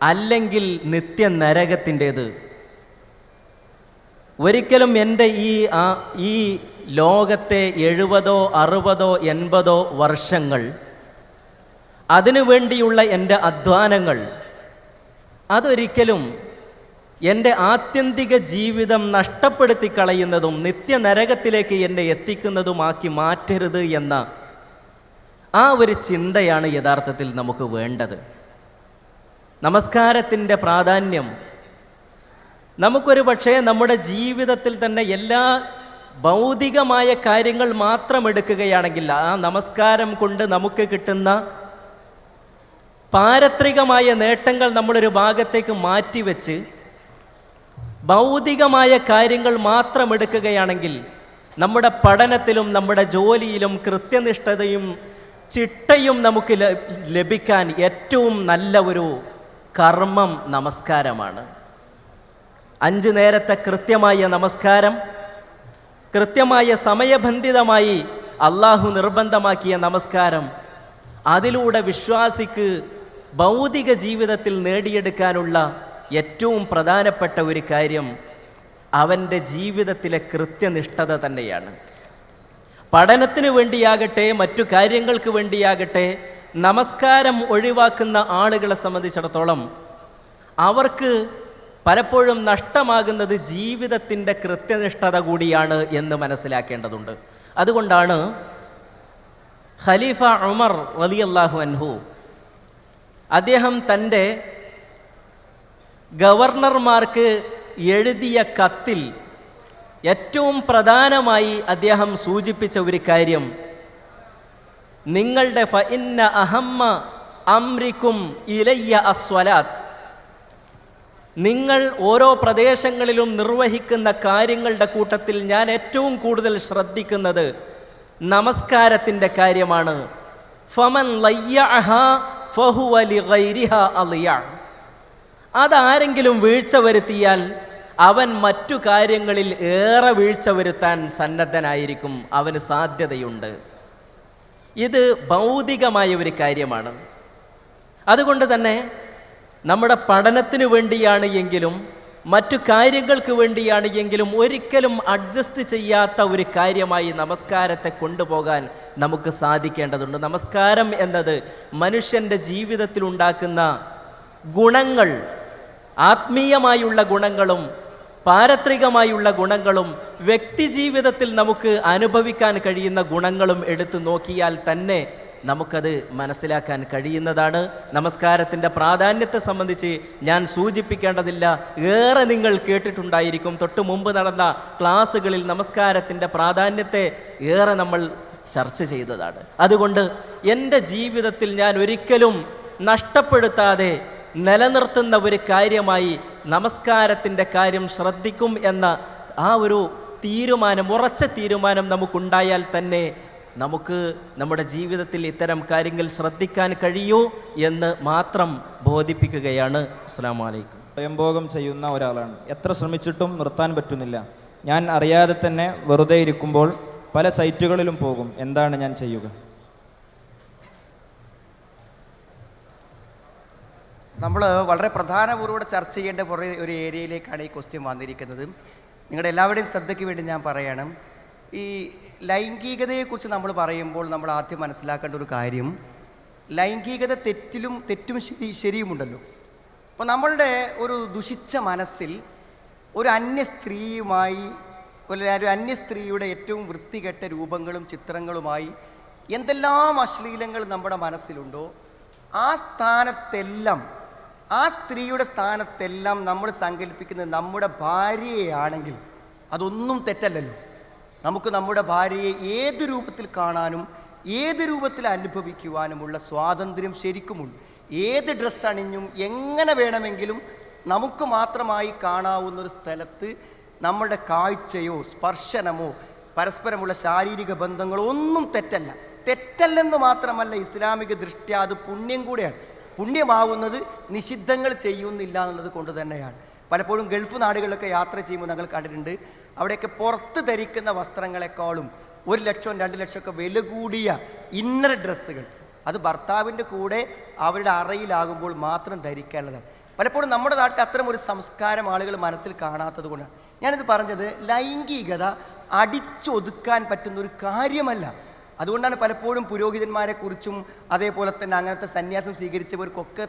അല്ലെങ്കിൽ നിത്യ നരകത്തിൻ്റേത്. ഒരിക്കലും എൻ്റെ ഈ ലോകത്തെ 70 60 80 വർഷങ്ങൾ അതിനു വേണ്ടിയുള്ള എൻ്റെ അധ്വാനങ്ങൾ അതൊരിക്കലും എൻ്റെ ആത്യന്തിക ജീവിതം നഷ്ടപ്പെടുത്തി കളയുന്നതും നിത്യനരകത്തിലേക്ക് എന്നെ എത്തിക്കുന്നതുമാക്കി മാറ്റരുത് എന്ന ആ ഒരു ചിന്തയാണ് യഥാർത്ഥത്തിൽ നമുക്ക് വേണ്ടത്. നമസ്കാരത്തിൻ്റെ പ്രാധാന്യം നമുക്കൊരു പക്ഷേ നമ്മുടെ ജീവിതത്തിൽ തന്നെ എല്ലാ ഭൗതികമായ കാര്യങ്ങൾ മാത്രം എടുക്കുകയാണെങ്കിൽ ആ നമസ്കാരം കൊണ്ട് നമുക്ക് കിട്ടുന്ന പാരത്രികമായ നേട്ടങ്ങൾ നമ്മളൊരു ഭാഗത്തേക്ക് മാറ്റിവെച്ച് ഭൗതികമായ കാര്യങ്ങൾ മാത്രം എടുക്കുകയാണെങ്കിൽ നമ്മുടെ പഠനത്തിലും നമ്മുടെ ജോലിയിലും കൃത്യനിഷ്ഠതയും ചിട്ടയും നമുക്ക് ലഭിക്കാൻ ഏറ്റവും നല്ല ഒരു കർമ്മം നമസ്കാരമാണ്. 5 നേരത്തെ കൃത്യമായ നമസ്കാരം, കൃത്യമായ സമയബന്ധിതമായി അള്ളാഹു നിർബന്ധമാക്കിയ നമസ്കാരം, അതിലൂടെ വിശ്വാസിക്ക് ഭൗതിക ജീവിതത്തിൽ നേടിയെടുക്കാനുള്ള ഏറ്റവും പ്രധാനപ്പെട്ട ഒരു കാര്യം അവൻ്റെ ജീവിതത്തിലെ കൃത്യനിഷ്ഠത തന്നെയാണ്. പഠനത്തിന് വേണ്ടിയാകട്ടെ മറ്റു കാര്യങ്ങൾക്ക് വേണ്ടിയാകട്ടെ നമസ്കാരം ഒഴിവാക്കുന്ന ആളുകളെ സംബന്ധിച്ചിടത്തോളം അവർക്ക് പലപ്പോഴും നഷ്ടമാകുന്നത് ജീവിതത്തിൻ്റെ കൃത്യനിഷ്ഠത കൂടിയാണ് എന്ന് മനസ്സിലാക്കേണ്ടതുണ്ട്. അതുകൊണ്ടാണ് ഖലീഫ ഉമർ റളിയല്ലാഹു അൻഹു അദ്ദേഹം തൻ്റെ ഗവർണർമാർക്ക് എഴുതിയ കത്തിൽ ഏറ്റവും പ്രധാനമായി അദ്ദേഹം സൂചിപ്പിച്ച ഒരു കാര്യം, നിങ്ങളുടെ ഫഇന്ന അഹമ്മ അംരിക്കും ഇലയ്യ അസ്വലാത്ത്, നിങ്ങൾ ഓരോ പ്രദേശങ്ങളിലും നിർവഹിക്കുന്ന കാര്യങ്ങളുടെ കൂട്ടത്തിൽ ഞാൻ ഏറ്റവും കൂടുതൽ ശ്രദ്ധിക്കുന്നത് നമസ്കാരത്തിൻ്റെ കാര്യമാണ്. ഫമൻ ലയ്യഅഹാ ഫഹുവ ലിഗൈരിഹാ അളിയ, അതാരെങ്കിലും വീഴ്ച വരുത്തിയാൽ അവൻ മറ്റു കാര്യങ്ങളിൽ ഏറെ വീഴ്ച വരുത്താൻ സന്നദ്ധനായിരിക്കും, അവന് സാധ്യതയുണ്ട്. ഇത് ഭൗതികമായ ഒരു കാര്യമാണ്. അതുകൊണ്ട് തന്നെ നമ്മുടെ പഠനത്തിന് വേണ്ടിയാണ് എങ്കിലും മറ്റു കാര്യങ്ങൾക്ക് വേണ്ടിയാണ് എങ്കിലും ഒരിക്കലും അഡ്ജസ്റ്റ് ചെയ്യാത്ത ഒരു കാര്യമായി നമസ്കാരത്തെ കൊണ്ടുപോകാൻ നമുക്ക് സാധിക്കേണ്ടതുണ്ട്. നമസ്കാരം എന്നത് മനുഷ്യൻ്റെ ജീവിതത്തിൽ ഉണ്ടാക്കുന്ന ഗുണങ്ങൾ, ആത്മീയമായുള്ള ഗുണങ്ങളും പാരത്രികമായുള്ള ഗുണങ്ങളും വ്യക്തി ജീവിതത്തിൽ നമുക്ക് അനുഭവിക്കാൻ കഴിയുന്ന ഗുണങ്ങളും എടുത്തു നോക്കിയാൽ തന്നെ നമുക്കത് മനസ്സിലാക്കാൻ കഴിയുന്നതാണ്. നമസ്കാരത്തിൻ്റെ പ്രാധാന്യത്തെ സംബന്ധിച്ച് ഞാൻ സൂചിപ്പിക്കേണ്ടതില്ല, ഏറെ നിങ്ങൾ കേട്ടിട്ടുണ്ടായിരിക്കും. തൊട്ട് മുമ്പ് നടന്ന ക്ലാസ്സുകളിൽ നമസ്കാരത്തിൻ്റെ പ്രാധാന്യത്തെ ഏറെ നമ്മൾ ചർച്ച ചെയ്തതാണ്. അതുകൊണ്ട് എൻ്റെ ജീവിതത്തിൽ ഞാൻ ഒരിക്കലും നഷ്ടപ്പെടുത്താതെ നിലനിർത്തുന്ന ഒരു കാര്യമായി നമസ്കാരത്തിൻ്റെ കാര്യം ശ്രദ്ധിക്കും എന്ന ആ ഒരു തീരുമാനം, ഉറച്ച തീരുമാനം നമുക്കുണ്ടായാൽ തന്നെ നമുക്ക് നമ്മുടെ ജീവിതത്തിൽ ഇത്തരം കാര്യങ്ങൾ ശ്രദ്ധിക്കാൻ കഴിയൂ എന്ന് മാത്രം ബോധിപ്പിക്കുകയാണ്. അസ്സലാമു അലൈക്കും. സ്വയംഭോഗം ചെയ്യുന്ന ഒരാളാണ്, എത്ര ശ്രമിച്ചിട്ടും നിർത്താൻ പറ്റുന്നില്ല. ഞാൻ അറിയാതെ തന്നെ വെറുതെ ഇരിക്കുമ്പോൾ പല സൈറ്റുകളിലും പോകും, എന്താണ് ഞാൻ ചെയ്യുക? നമ്മൾ വളരെ പ്രധാനപൂർവ്വം ചർച്ച ചെയ്യേണ്ട ഒരു ഏരിയയിലേക്കാണ് ഈ ക്വസ്റ്റ്യൻ വന്നിരിക്കുന്നത്. നിങ്ങളുടെ എല്ലാവരുടെയും ശ്രദ്ധയ്ക്ക് വേണ്ടി ഞാൻ പറയണം, ഈ ലൈംഗികതയെക്കുറിച്ച് നമ്മൾ പറയുമ്പോൾ നമ്മൾ ആദ്യം മനസ്സിലാക്കേണ്ട ഒരു കാര്യം, ലൈംഗികത തെറ്റും ശരിയുമുണ്ടല്ലോ. അപ്പോൾ നമ്മളുടെ ഒരു ദുഷിച്ച മനസ്സിൽ ഒരു അന്യ സ്ത്രീയുടെ ഏറ്റവും വൃത്തികെട്ട രൂപങ്ങളും ചിത്രങ്ങളുമായി എന്തെല്ലാം അശ്ലീലങ്ങൾ നമ്മുടെ മനസ്സിലുണ്ടോ ആ സ്ത്രീയുടെ സ്ഥാനത്തെല്ലാം നമ്മൾ സങ്കല്പിക്കുന്നത് നമ്മുടെ ഭാര്യയാണെങ്കിൽ അതൊന്നും തെറ്റല്ലല്ലോ. നമുക്ക് നമ്മുടെ ഭാര്യയെ ഏത് രൂപത്തിൽ കാണാനും ഏത് രൂപത്തിൽ അനുഭവിക്കുവാനുമുള്ള സ്വാതന്ത്ര്യം ശരിക്കുമുണ്ട്. ഏത് ഡ്രസ്സ് അണിഞ്ഞും എങ്ങനെ വേണമെങ്കിലും നമുക്ക് മാത്രമായി കാണാവുന്നൊരു സ്ഥലത്ത് നമ്മളുടെ കാഴ്ചയോ സ്പർശനമോ പരസ്പരമുള്ള ശാരീരിക ബന്ധങ്ങളോ ഒന്നും തെറ്റല്ലെന്ന് മാത്രമല്ല, ഇസ്ലാമിക ദൃഷ്ട്യാ അത് പുണ്യം കൂടെയാണ്. പുണ്യമാവുന്നത് നിഷിദ്ധങ്ങൾ ചെയ്യുന്നില്ല എന്നുള്ളത് കൊണ്ട് തന്നെയാണ്. പലപ്പോഴും ഗൾഫ് നാടുകളിലൊക്കെ യാത്ര ചെയ്യുമ്പോൾ ഞങ്ങൾ കണ്ടിട്ടുണ്ട്, അവിടെയൊക്കെ പുറത്ത് ധരിക്കുന്ന വസ്ത്രങ്ങളെക്കാളും 1 ലക്ഷം 2 ലക്ഷമൊക്കെ വില കൂടിയ ഇന്നർ ഡ്രസ്സുകൾ അത് ഭർത്താവിൻ്റെ കൂടെ അവരുടെ അറയിലാകുമ്പോൾ മാത്രം ധരിക്കാനുള്ളതാണ്. പലപ്പോഴും നമ്മുടെ നാട്ടിൽ അത്തരം ഒരു സംസ്കാരം ആളുകൾ മനസ്സിൽ കാണാത്തത് കൊണ്ടാണ് ഞാനിത് പറഞ്ഞത്. ലൈംഗികത അടിച്ചൊതുക്കാൻ പറ്റുന്ന ഒരു കാര്യമല്ല. അതുകൊണ്ടാണ് പലപ്പോഴും പുരോഹിതന്മാരെക്കുറിച്ചും അതേപോലെ തന്നെ അങ്ങനത്തെ സന്യാസം സ്വീകരിച്ചവർക്കൊക്കെ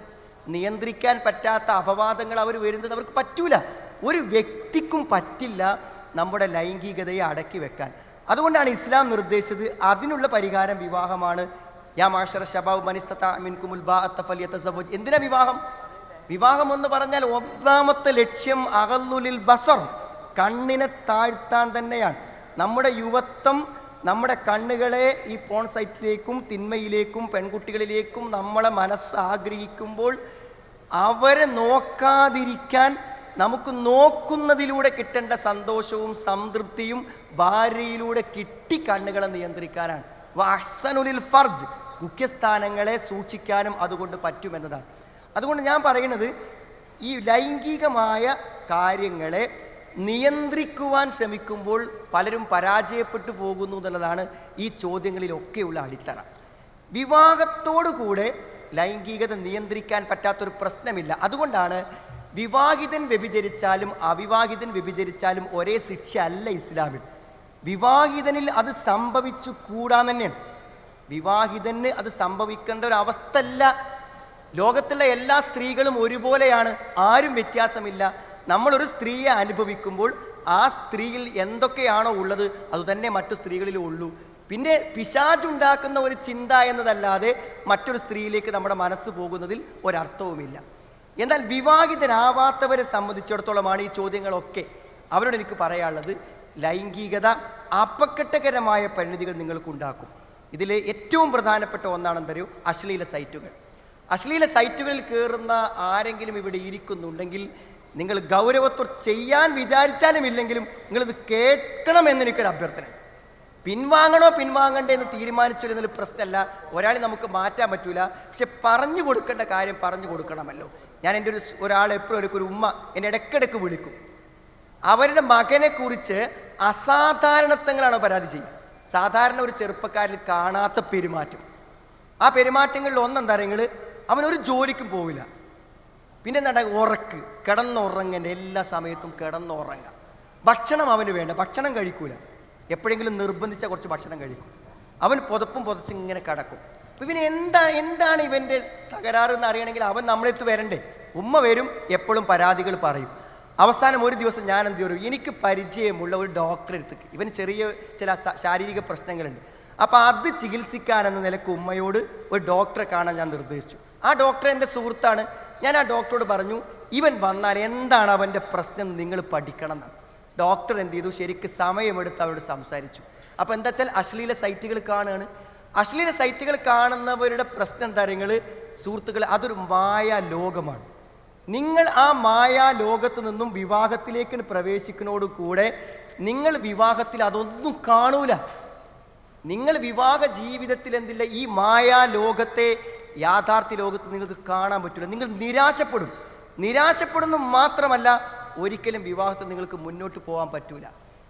നിയന്ത്രിക്കാൻ പറ്റാത്ത അപവാദങ്ങൾ അവർ വരുന്നത് അവർക്ക് പറ്റൂല. ഒരു വ്യക്തിക്കും പറ്റില്ല നമ്മുടെ ലൈംഗികതയെ അടക്കി വെക്കാൻ. അതുകൊണ്ടാണ് ഇസ്ലാം നിർദ്ദേശിച്ചത്, അതിനുള്ള പരിഹാരം വിവാഹമാണ്. യാ മാശറ ശബാബ് മൻ ഇസ്തതാഅ മിൻകുമുൽ ബാഅത്ത ഫൽയതസവ്വജ്. എന്തിനാ വിവാഹം എന്ന് പറഞ്ഞാൽ ഒന്നാമത്തെ ലക്ഷ്യം അഗല്ലുലിൽ ബസർ, കണ്ണിനെ താഴ്ത്താൻ തന്നെയാണ്. നമ്മുടെ യുവത്വം നമ്മുടെ കണ്ണുകളെ ഈ പോൺ സൈറ്റിലേക്കും തിന്മയിലേക്കും പെൺകുട്ടികളിലേക്കും നമ്മളെ മനസ്സ് ആഗ്രഹിക്കുമ്പോൾ അവരെ നോക്കാതിരിക്കാൻ നമുക്ക് നോക്കുന്നതിലൂടെ കിട്ടേണ്ട സന്തോഷവും സംതൃപ്തിയും ഭാര്യയിലൂടെ കിട്ടി കണ്ണുകളെ നിയന്ത്രിക്കാനാണ്. വഹ്സനുലിൽ ഫർജ്, മുഖ്യസ്ഥാനങ്ങളെ സൂക്ഷിക്കാനും അതുകൊണ്ട് പറ്റുമെന്നതാണ്. അതുകൊണ്ട് ഞാൻ പറയുന്നത്, ഈ ലൈംഗികമായ കാര്യങ്ങളെ നിയന്ത്രിക്കുവാൻ ശ്രമിക്കുമ്പോൾ പലരും പരാജയപ്പെട്ടു പോകുന്നു എന്നുള്ളതാണ് ഈ ചോദ്യങ്ങളിലൊക്കെയുള്ള അടിത്തറ. വിവാഹത്തോടു കൂടെ ലൈംഗികത നിയന്ത്രിക്കാൻ പറ്റാത്തൊരു പ്രശ്നമില്ല. അതുകൊണ്ടാണ് വിവാഹിതൻ വ്യഭിചരിച്ചാലും അവിവാഹിതൻ വ്യഭിചരിച്ചാലും ഒരേ ശിക്ഷ അല്ല ഇസ്ലാമിൽ. വിവാഹിതനിൽ അത് സംഭവിച്ചു കൂടാൻ തന്നെയാണ്. വിവാഹിതന് അത് സംഭവിക്കേണ്ട ഒരു അവസ്ഥ അല്ല. ലോകത്തുള്ള എല്ലാ സ്ത്രീകളും ഒരുപോലെയാണ്, ആരും വ്യത്യാസമില്ല. നമ്മളൊരു സ്ത്രീയെ അനുഭവിക്കുമ്പോൾ ആ സ്ത്രീയിൽ എന്തൊക്കെയാണോ ഉള്ളത് അതുതന്നെ മറ്റു സ്ത്രീകളിലും ഉള്ളൂ. പിന്നെ പിശാചുണ്ടാക്കുന്ന ഒരു ചിന്ത എന്നതല്ലാതെ മറ്റൊരു സ്ത്രീയിലേക്ക് നമ്മുടെ മനസ്സ് പോകുന്നതിൽ ഒരർത്ഥവുമില്ല. എന്നാൽ വിവാഹിതരാവാത്തവരെ സംബന്ധിച്ചിടത്തോളമാണ് ഈ ചോദ്യങ്ങളൊക്കെ. അവരോട് എനിക്ക് പറയാനുള്ളത്, ലൈംഗികത അപകടകരമായ പരിണിതികൾ നിങ്ങൾക്കുണ്ടാക്കും. ഇതിൽ ഏറ്റവും പ്രധാനപ്പെട്ട ഒന്നാണെന്തറിയോ? അശ്ലീല സൈറ്റുകൾ. അശ്ലീല സൈറ്റുകളിൽ കയറുന്ന ആരെങ്കിലും ഇവിടെ ഇരിക്കുന്നുണ്ടെങ്കിൽ നിങ്ങൾ ഗൗരവത്തോടെ ചെയ്യാൻ വിചാരിച്ചാലും ഇല്ലെങ്കിലും നിങ്ങളിത് കേൾക്കണമെന്ന് എനിക്കൊരു അഭ്യർത്ഥന. പിൻവാങ്ങണോ പിൻവാങ്ങണ്ടേ എന്ന് തീരുമാനിച്ചിരുന്നതിൽ പ്രശ്നമല്ല, ഒരാളെ നമുക്ക് മാറ്റാൻ പറ്റൂല. പക്ഷെ പറഞ്ഞു കൊടുക്കേണ്ട കാര്യം പറഞ്ഞു കൊടുക്കണമല്ലോ. ഞാൻ എൻ്റെ ഒരാൾ എപ്പോഴും ഒരു ഉമ്മ എന്നെ ഇടയ്ക്കിടയ്ക്ക് വിളിക്കും. അവരുടെ മകനെ കുറിച്ച് അസാധാരണത്വങ്ങളാണ് പരാതി ചെയ്യുക. സാധാരണ ഒരു ചെറുപ്പക്കാരിൽ കാണാത്ത പെരുമാറ്റം. ആ പെരുമാറ്റങ്ങളിൽ ഒന്നെന്താ പറയുക, അവനൊരു ജോലിക്കും പോവില്ല. പിന്നെ എന്താ, ഉറക്ക്, കിടന്നുറങ്ങേണ്ട, എല്ലാ സമയത്തും കിടന്നുറങ്ങാം. ഭക്ഷണം അവന് വേണ്ട, ഭക്ഷണം കഴിക്കൂല. എപ്പോഴെങ്കിലും നിർബന്ധിച്ച കുറച്ച് ഭക്ഷണം കഴിക്കും. അവൻ പുതപ്പും പുതച്ച് ഇങ്ങനെ കിടക്കും. അപ്പം ഇവന് എന്താണ് ഇവൻ്റെ തകരാറ് എന്ന് അറിയണമെങ്കിൽ അവൻ നമ്മളെടുത്ത് വരണ്ടേ? ഉമ്മ വരും, എപ്പോഴും പരാതികൾ പറയും. അവസാനം ഒരു ദിവസം ഞാൻ എന്ത് ചെയ്യും, എനിക്ക് പരിചയമുള്ള ഒരു ഡോക്ടറെ അടുത്തേക്ക്, ഇവന് ചെറിയ ചില ശാരീരിക പ്രശ്നങ്ങളുണ്ട്. അപ്പോൾ അത് ചികിത്സിക്കാനെന്ന നിലക്ക് ഉമ്മയോട് ഒരു ഡോക്ടറെ കാണാൻ ഞാൻ നിർദ്ദേശിച്ചു. ആ ഡോക്ടർ എൻ്റെ സുഹൃത്താണ്. ഞാൻ ആ ഡോക്ടറോട് പറഞ്ഞു, ഇവൻ വന്നാൽ എന്താണ് അവൻ്റെ പ്രശ്നം നിങ്ങൾ പഠിക്കണം എന്നാണ്. ഡോക്ടർ എന്ത് ചെയ്തു, ശരിക്കും സമയമെടുത്ത് അവരോട് സംസാരിച്ചു. അപ്പോൾ എന്താ വെച്ചാൽ അശ്ലീല സൈറ്റുകൾ കാണുകയാണ്. അശ്ലീല സൈറ്റുകൾ കാണുന്നവരുടെ പ്രശ്നം എന്താ പറയുക സുഹൃത്തുക്കളെ, അതൊരു മായാ ലോകമാണ്. നിങ്ങൾ ആ മായാ ലോകത്ത് നിന്നും വിവാഹത്തിലേക്ക് പ്രവേശിക്കുന്നതോടുകൂടെ നിങ്ങൾ വിവാഹത്തിൽ അതൊന്നും കാണൂല. നിങ്ങൾ വിവാഹ ജീവിതത്തിൽ എന്തില്ല, ഈ മായാ ലോകത്തെ യാഥാർത്ഥ്യ ലോകത്ത് നിങ്ങൾക്ക് കാണാൻ പറ്റില്ല. നിങ്ങൾ നിരാശപ്പെടുന്നു മാത്രമല്ല, ഒരിക്കലും വിവാഹത്തിൽ നിങ്ങൾക്ക് മുന്നോട്ട് പോകാൻ പറ്റൂല.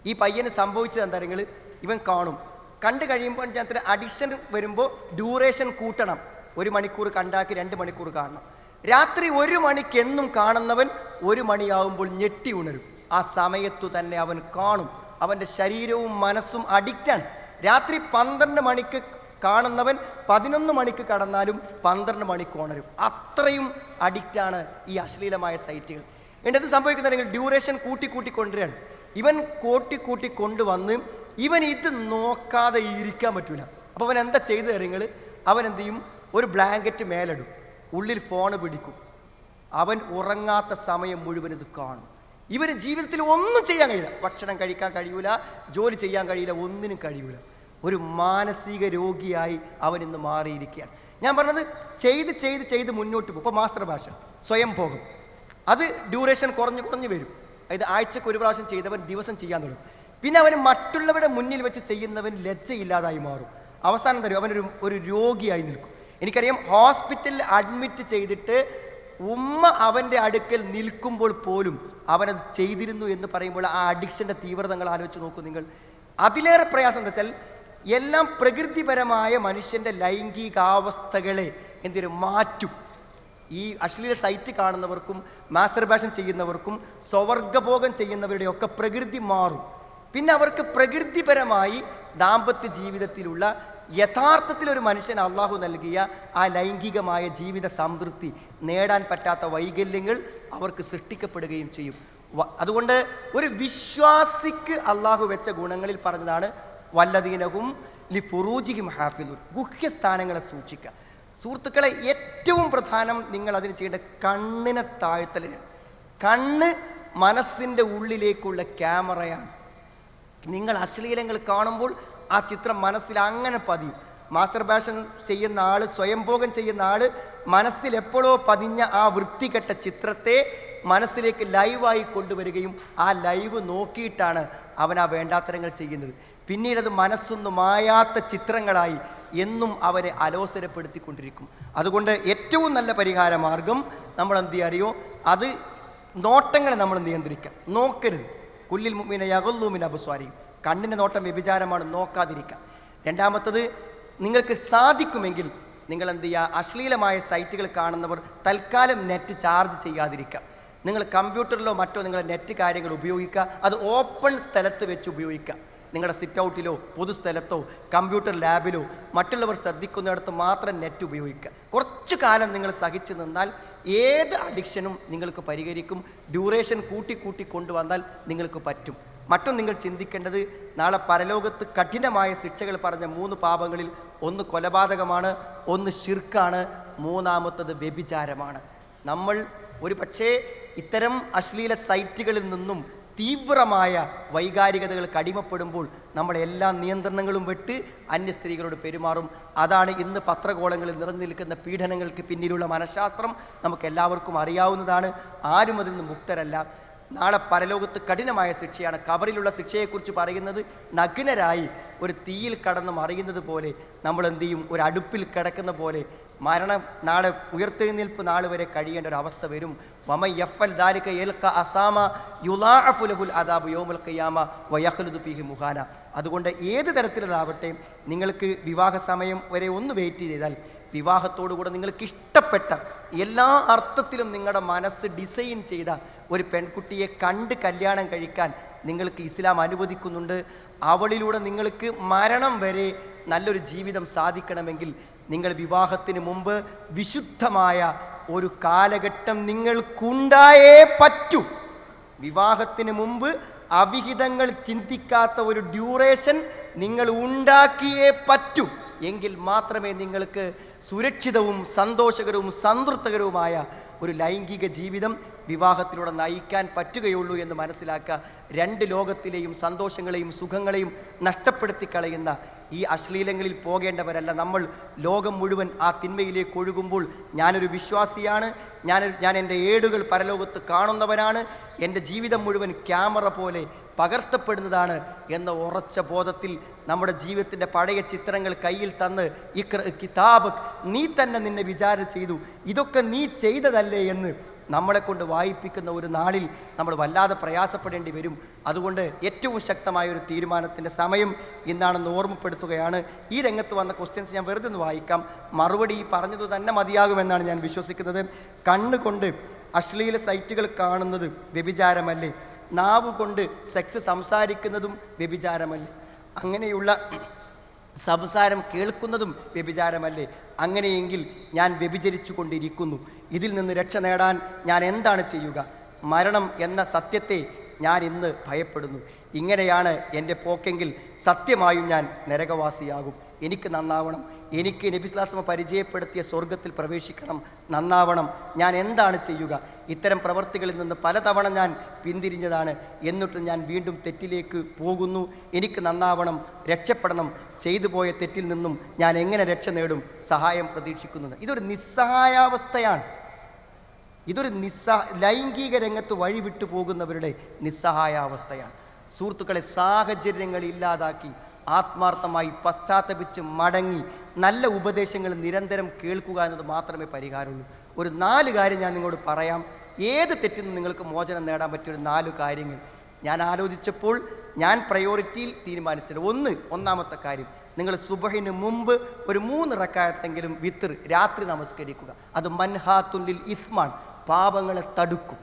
ഈ പയ്യന് സംഭവിച്ചത് എന്താ പറയുക, ഇവൻ കാണും, കണ്ടു കഴിയുമ്പോൾ അത്ര അഡിക്ഷൻ വരുമ്പോൾ ഡ്യൂറേഷൻ കൂട്ടണം. 1 മണിക്കൂർ കണ്ടാക്കി 2 മണിക്കൂർ കാണണം. രാത്രി 1 മണിക്ക് എന്നും കാണുന്നവൻ 1 മണിയാവുമ്പോൾ ഞെട്ടി ഉണരും. ആ സമയത്തു തന്നെ അവൻ കാണും. അവൻ്റെ ശരീരവും മനസ്സും അഡിക്റ്റാണ്. രാത്രി 12 മണിക്ക് കാണുന്നവൻ 11 മണിക്ക് കടന്നാലും 12 മണിക്ക് ഉണരും. അത്രയും അഡിക്റ്റാണ് ഈ അശ്ലീലമായ സൈറ്റുകൾ. എന്ത് സംഭവിക്കുന്നുണ്ടെങ്കിൽ ഡ്യൂറേഷൻ കൂട്ടിക്കൊണ്ടുവരികയാണ്. ഇവൻ കൂട്ടി കൊണ്ടുവന്ന് ഇവൻ ഇത് നോക്കാതെ ഇരിക്കാൻ പറ്റൂല. അപ്പോൾ അവൻ എന്താ ചെയ്തു തരുങ്ങൾ, അവൻ എന്ത് ചെയ്യും, ഒരു ബ്ലാങ്കറ്റ് മേലിടും, ഉള്ളിൽ ഫോണ് പിടിക്കും. അവൻ ഉറങ്ങാത്ത സമയം മുഴുവൻ ഇത് കാണും. ഇവന് ജീവിതത്തിൽ ഒന്നും ചെയ്യാൻ കഴിയില്ല. ഭക്ഷണം കഴിക്കാൻ കഴിയൂല, ജോലി ചെയ്യാൻ കഴിയില്ല, ഒന്നിനും കഴിയൂല. ഒരു മാനസിക രോഗിയായി അവൻ ഇന്ന് മാറിയിരിക്കുകയാണ്. ഞാൻ പറഞ്ഞത് ചെയ്ത് മുന്നോട്ട് പോകും. ഇപ്പോൾ മാസ്റ്റർ ഭാഷ, സ്വയം ഭോഗം, അത് ഡ്യൂറേഷൻ കുറഞ്ഞ് വരും. അതായത് ആഴ്ചക്ക് 1 പ്രാവശ്യം ചെയ്തവൻ ദിവസം ചെയ്യാൻ തുടങ്ങും. പിന്നെ അവന് മറ്റുള്ളവരുടെ മുന്നിൽ വെച്ച് ചെയ്യുന്നവൻ ലജ്ജയില്ലാതായി മാറും. അവസാനം തരും അവനൊരു രോഗിയായി നിൽക്കും. എനിക്കറിയാം, ഹോസ്പിറ്റലിൽ അഡ്മിറ്റ് ചെയ്തിട്ട് ഉമ്മ അവൻ്റെ അടുക്കൽ നിൽക്കുമ്പോൾ പോലും അവനത് ചെയ്തിരുന്നു എന്ന് പറയുമ്പോൾ ആ അഡിക്ഷൻ്റെ തീവ്രതകൾ ആലോചിച്ച് നോക്കൂ നിങ്ങൾ. അതിലേറെ പ്രയാസം എന്താ വെച്ചാൽ, എല്ലാം പ്രകൃതിപരമായ മനുഷ്യൻ്റെ ലൈംഗികാവസ്ഥകളെ എന്തൊരു മാറ്റും. ഈ അശ്ലീല സൈറ്റ് കാണുന്നവർക്കും മാസ്റ്റർബേഷൻ ചെയ്യുന്നവർക്കും സ്വവർഗഭോഗം ചെയ്യുന്നവരുടെയൊക്കെ പ്രകൃതി മാറും. പിന്നെ അവർക്ക് പ്രകൃതിപരമായി ദാമ്പത്യ ജീവിതത്തിലുള്ള യഥാർത്ഥത്തിൽ ഒരു മനുഷ്യൻ അള്ളാഹു നൽകിയ ആ ലൈംഗികമായ ജീവിത സംതൃപ്തി നേടാൻ പറ്റാത്ത വൈകല്യങ്ങൾ അവർക്ക് സൃഷ്ടിക്കപ്പെടുകയും ചെയ്യും. അതുകൊണ്ട് ഒരു വിശ്വാസിക്ക് അള്ളാഹു വെച്ച ഗുണങ്ങളിൽ പറഞ്ഞതാണ് വല്ലദീനഹും ലിഫുറൂജിഹിം ഹാഫിദൂൻ, ഗുഹ്യസ്ഥാനങ്ങളെ സൂക്ഷിക്കുക. സുഹൃത്തുക്കളെ, ഏറ്റവും പ്രധാനം നിങ്ങൾ അതിന് ചെയ്യേണ്ട കണ്ണിനെ താഴ്ത്തലാണ്. കണ്ണ് മനസ്സിൻ്റെ ഉള്ളിലേക്കുള്ള ക്യാമറയാണ്. നിങ്ങൾ അശ്ലീലങ്ങൾ കാണുമ്പോൾ ആ ചിത്രം മനസ്സിൽ അങ്ങനെ പതിയും. മാസ്റ്റർബേഷൻ ചെയ്യുന്ന ആൾ, സ്വയംഭോഗം ചെയ്യുന്ന ആൾ മനസ്സിൽ എപ്പോഴോ പതിഞ്ഞ ആ വൃത്തികെട്ട ചിത്രത്തെ മനസ്സിലേക്ക് ലൈവായി കൊണ്ടുവരികയും ആ ലൈവ് നോക്കിയിട്ടാണ് അവൻ ആ വേണ്ടാത്തരങ്ങൾ ചെയ്യുന്നത്. പിന്നീട് അത് മനസ്സൊന്നും മായാത്ത ചിത്രങ്ങളായി എന്നും അവരെ അലോസരപ്പെടുത്തിക്കൊണ്ടിരിക്കും. അതുകൊണ്ട് ഏറ്റവും നല്ല പരിഹാര മാർഗം നമ്മൾ എന്ത് അറിയോ, അത് നോട്ടങ്ങളെ നമ്മൾ നിയന്ത്രിക്കാം. നോക്കരുത്. കുല്ലിൽ മുഅ്മിന യഗുള്ളൂ മിൻ അബ്സാരിഹിം, കണ്ണിൻ്റെ നോട്ടം വ്യഭിചാരമാണ്, നോക്കാതിരിക്കാം. രണ്ടാമത്തത്, നിങ്ങൾക്ക് സാധിക്കുമെങ്കിൽ നിങ്ങൾ എന്ത് ചെയ്യുക, അശ്ലീലമായ സൈറ്റുകൾ കാണുന്നവർ തൽക്കാലം നെറ്റ് ചാർജ് ചെയ്യാതിരിക്കുക. നിങ്ങൾ കമ്പ്യൂട്ടറിലോ മറ്റോ നിങ്ങളുടെ നെറ്റ് കാര്യങ്ങൾ ഉപയോഗിക്കുക. അത് ഓപ്പൺ സ്ഥലത്ത് വെച്ച് ഉപയോഗിക്കുക. നിങ്ങളുടെ സിറ്റ് ഔട്ടിലോ പൊതുസ്ഥലത്തോ കമ്പ്യൂട്ടർ ലാബിലോ മറ്റുള്ളവർ ശ്രദ്ധിക്കുന്നിടത്ത് മാത്രം നെറ്റ് ഉപയോഗിക്കുക. കുറച്ചു കാലം നിങ്ങൾ സഹിച്ചു നിന്നാൽ ഏത് അഡിക്ഷനും നിങ്ങൾക്ക് പരിഹരിക്കും. ഡ്യൂറേഷൻ കൂട്ടി കൊണ്ടുവന്നാൽ നിങ്ങൾക്ക് പറ്റും. മറ്റൊന്ന് നിങ്ങൾ ചിന്തിക്കേണ്ടത്, നാളെ പരലോകത്ത് കഠിനമായ ശിക്ഷകൾ പറഞ്ഞ 3 പാപങ്ങളിൽ ഒന്ന് കൊലപാതകമാണ്, ഒന്ന് ശിർക്കാണ്, മൂന്നാമത്തത് വ്യഭിചാരമാണ്. നമ്മൾ ഒരു പക്ഷേ ഇത്തരം അശ്ലീല സൈറ്റുകളിൽ നിന്നും തീവ്രമായ വൈകാരികതകൾക്ക് അടിമപ്പെടുമ്പോൾ നമ്മൾ എല്ലാ നിയന്ത്രണങ്ങളും വിട്ട് അന്യ സ്ത്രീകളോട് പെരുമാറും. അതാണ് ഇന്ന് പത്രകോളങ്ങളിൽ നിറഞ്ഞു നിൽക്കുന്ന പീഡനങ്ങൾക്ക് പിന്നിലുള്ള മനഃശാസ്ത്രം. നമുക്ക് എല്ലാവർക്കും അറിയാവുന്നതാണ്. ആരും അതിൽ നിന്ന് മുക്തരല്ല. നാളെ പരലോകത്ത് കഠിനമായ ശിക്ഷയാണ്. ഖബറിലുള്ള ശിക്ഷയെക്കുറിച്ച് പറയുന്നത്, നഗ്നരായി ഒരു തീയിൽ കടന്ന് മറിയുന്നത് പോലെ നമ്മൾ എന്ത് ചെയ്യും, ഒരു അടുപ്പിൽ കിടക്കുന്ന പോലെ മരണം നാളെ ഉയർത്തെഴുന്നേൽപ്പ് നാൾ വരെ കഴിയേണ്ട ഒരു അവസ്ഥ വരും. വമൻ യഫ്അൽ ദാലിക യൽഖ അസാമ യുളാഅഫു ലഹുൽ അദാബു യൗമൽ ഖിയാമ വയഖ്ലുദു ഫീഹി മുഹാന. അതുകൊണ്ട് ഏത് തരത്തിലുള്ളതാവട്ടെ, നിങ്ങൾക്ക് വിവാഹ സമയം വരെ ഒന്ന് വെയിറ്റ് ചെയ്താൽ വിവാഹത്തോടുകൂടെ നിങ്ങൾക്ക് ഇഷ്ടപ്പെട്ട എല്ലാ അർത്ഥത്തിലും നിങ്ങളുടെ മനസ്സ് ഡിസൈൻ ചെയ്ത ഒരു പെൺകുട്ടിയെ കണ്ട് കല്യാണം കഴിക്കാൻ നിങ്ങൾക്ക് ഇസ്ലാം അനുവദിക്കുന്നുണ്ട്. അവളിലൂടെ നിങ്ങൾക്ക് മരണം വരെ നല്ലൊരു ജീവിതം സാധിക്കണമെങ്കിൽ നിങ്ങൾ വിവാഹത്തിന് മുമ്പ് വിശുദ്ധമായ ഒരു കാലഘട്ടം നിങ്ങൾക്കുണ്ടായേ പറ്റൂ. വിവാഹത്തിന് മുമ്പ് അവിഹിതങ്ങൾ ചിന്തിക്കാത്ത ഒരു ഡ്യൂറേഷൻ നിങ്ങൾ ഉണ്ടാക്കിയേ പറ്റൂ. എങ്കിൽ മാത്രമേ നിങ്ങൾക്ക് സുരക്ഷിതവും സന്തോഷകരവും സംതൃപ്തകരവുമായ ഒരു ലൈംഗിക ജീവിതം വിവാഹത്തിലൂടെ നയിക്കാൻ പറ്റുകയുള്ളൂ എന്ന് മനസ്സിലാക്കുക. 2 ലോകത്തിലെയും സന്തോഷങ്ങളെയും സുഖങ്ങളെയും നഷ്ടപ്പെടുത്തി കളയുന്ന ഈ അശ്ലീലങ്ങളിൽ പോകേണ്ടവരല്ല നമ്മൾ. ലോകം മുഴുവൻ ആ തിന്മയിലേക്ക് ഒഴുകുമ്പോൾ ഞാനൊരു വിശ്വാസിയാണ്, ഞാൻ എൻ്റെ ഏടുകൾ പരലോകത്ത് കാണുന്നവനാണ്, എൻ്റെ ജീവിതം മുഴുവൻ ക്യാമറ പോലെ പകർത്തപ്പെടുന്നതാണ് എന്ന ഉറച്ച ബോധത്തിൽ നമ്മുടെ ജീവിതത്തിൻ്റെ പഴയ ചിത്രങ്ങൾ കയ്യിൽ തന്ന് ഇഖ്റ കിതാബ്, നീ തന്നെ നിന്നെ വിചാരണ ചെയ്തു, ഇതൊക്കെ നീ ചെയ്തതല്ലേ എന്ന് നമ്മളെ കൊണ്ട് വായിപ്പിക്കുന്ന ഒരു നാളിൽ നമ്മൾ വല്ലാതെ പ്രയാസപ്പെടേണ്ടി വരും. അതുകൊണ്ട് ഏറ്റവും ശക്തമായ ഒരു തീരുമാനത്തിൻ്റെ സമയം ഇന്നാണെന്ന് ഓർമ്മപ്പെടുത്തുകയാണ്. ഈ രംഗത്ത് വന്ന ക്വസ്റ്റ്യൻസ് ഞാൻ വെറുതെ ഒന്ന് വായിക്കാം. മറുപടി ഈ പറഞ്ഞത് തന്നെ മതിയാകുമെന്നാണ് ഞാൻ വിശ്വസിക്കുന്നത്. കണ്ണുകൊണ്ട് അശ്ലീല സൈറ്റുകൾ കാണുന്നത് വ്യഭിചാരമല്ലേ? നാവ് കൊണ്ട് സെക്സ് സംസാരിക്കുന്നതും വ്യഭിചാരമല്ലേ? അങ്ങനെയുള്ള സംസാരം കേൾക്കുന്നതും വ്യഭിചാരമല്ലേ? അങ്ങനെയെങ്കിൽ ഞാൻ വ്യഭിചരിച്ചു കൊണ്ടിരിക്കുന്നു. ഇതിൽ നിന്ന് രക്ഷ നേടാൻ ഞാൻ എന്താണ് ചെയ്യുക? മരണം എന്ന സത്യത്തെ ഞാൻ ഇന്ന് ഭയപ്പെടുന്നു. ഇങ്ങനെയാണ് എൻ്റെ പോക്കെങ്കിൽ സത്യമായും ഞാൻ നരകവാസിയാകും. എനിക്ക് നന്നാവണം. എനിക്ക് നബി സ്വല്ലല്ലാഹു അലൈഹി വസല്ലം പരിചയപ്പെടുത്തിയ സ്വർഗത്തിൽ പ്രവേശിക്കണം. നന്നാവണം. ഞാൻ എന്താണ് ചെയ്യുക? ഇത്തരം പ്രവർത്തികളിൽ നിന്ന് പലതവണ ഞാൻ പിന്തിരിഞ്ഞതാണ്. എന്നിട്ട് ഞാൻ വീണ്ടും തെറ്റിലേക്ക് പോകുന്നു. എനിക്ക് നന്നാവണം, രക്ഷപ്പെടണം. ചെയ്തു പോയ തെറ്റിൽ നിന്നും ഞാൻ എങ്ങനെ രക്ഷ നേടും? സഹായം പ്രതീക്ഷിക്കുന്നത്. ഇതൊരു നിസ്സഹായാവസ്ഥയാണ്. ഇതൊരു ലൈംഗിക രംഗത്ത് വഴിവിട്ടു പോകുന്നവരുടെ നിസ്സഹായാവസ്ഥയാണ്. സുഹൃത്തുക്കളെ, സാഹചര്യങ്ങൾ ഇല്ലാതാക്കി ആത്മാർത്ഥമായി പശ്ചാത്തപിച്ച് മടങ്ങി നല്ല ഉപദേശങ്ങൾ നിരന്തരം കേൾക്കുക എന്നത് മാത്രമേ പരിഹാരമുള്ളൂ. ഒരു 4 കാര്യം ഞാൻ നിങ്ങളോട് പറയാം. ഏത് തെറ്റിൽ നിന്ന് നിങ്ങൾക്ക് മോചനം നേടാൻ പറ്റിയ 4 കാര്യങ്ങൾ ഞാൻ ആലോചിച്ചപ്പോൾ ഞാൻ പ്രയോറിറ്റിയിൽ തീരുമാനിച്ചത്. ഒന്നാമത്തെ കാര്യം, നിങ്ങൾ സുബഹിന് മുമ്പ് ഒരു 3 റക്അത്തെങ്കിലും വിത്ർ രാത്രി നമസ്കരിക്കുക. അത് മൻഹാത്തുൽ ഇസ്മാൻ, പാപങ്ങളെ തടുക്കും.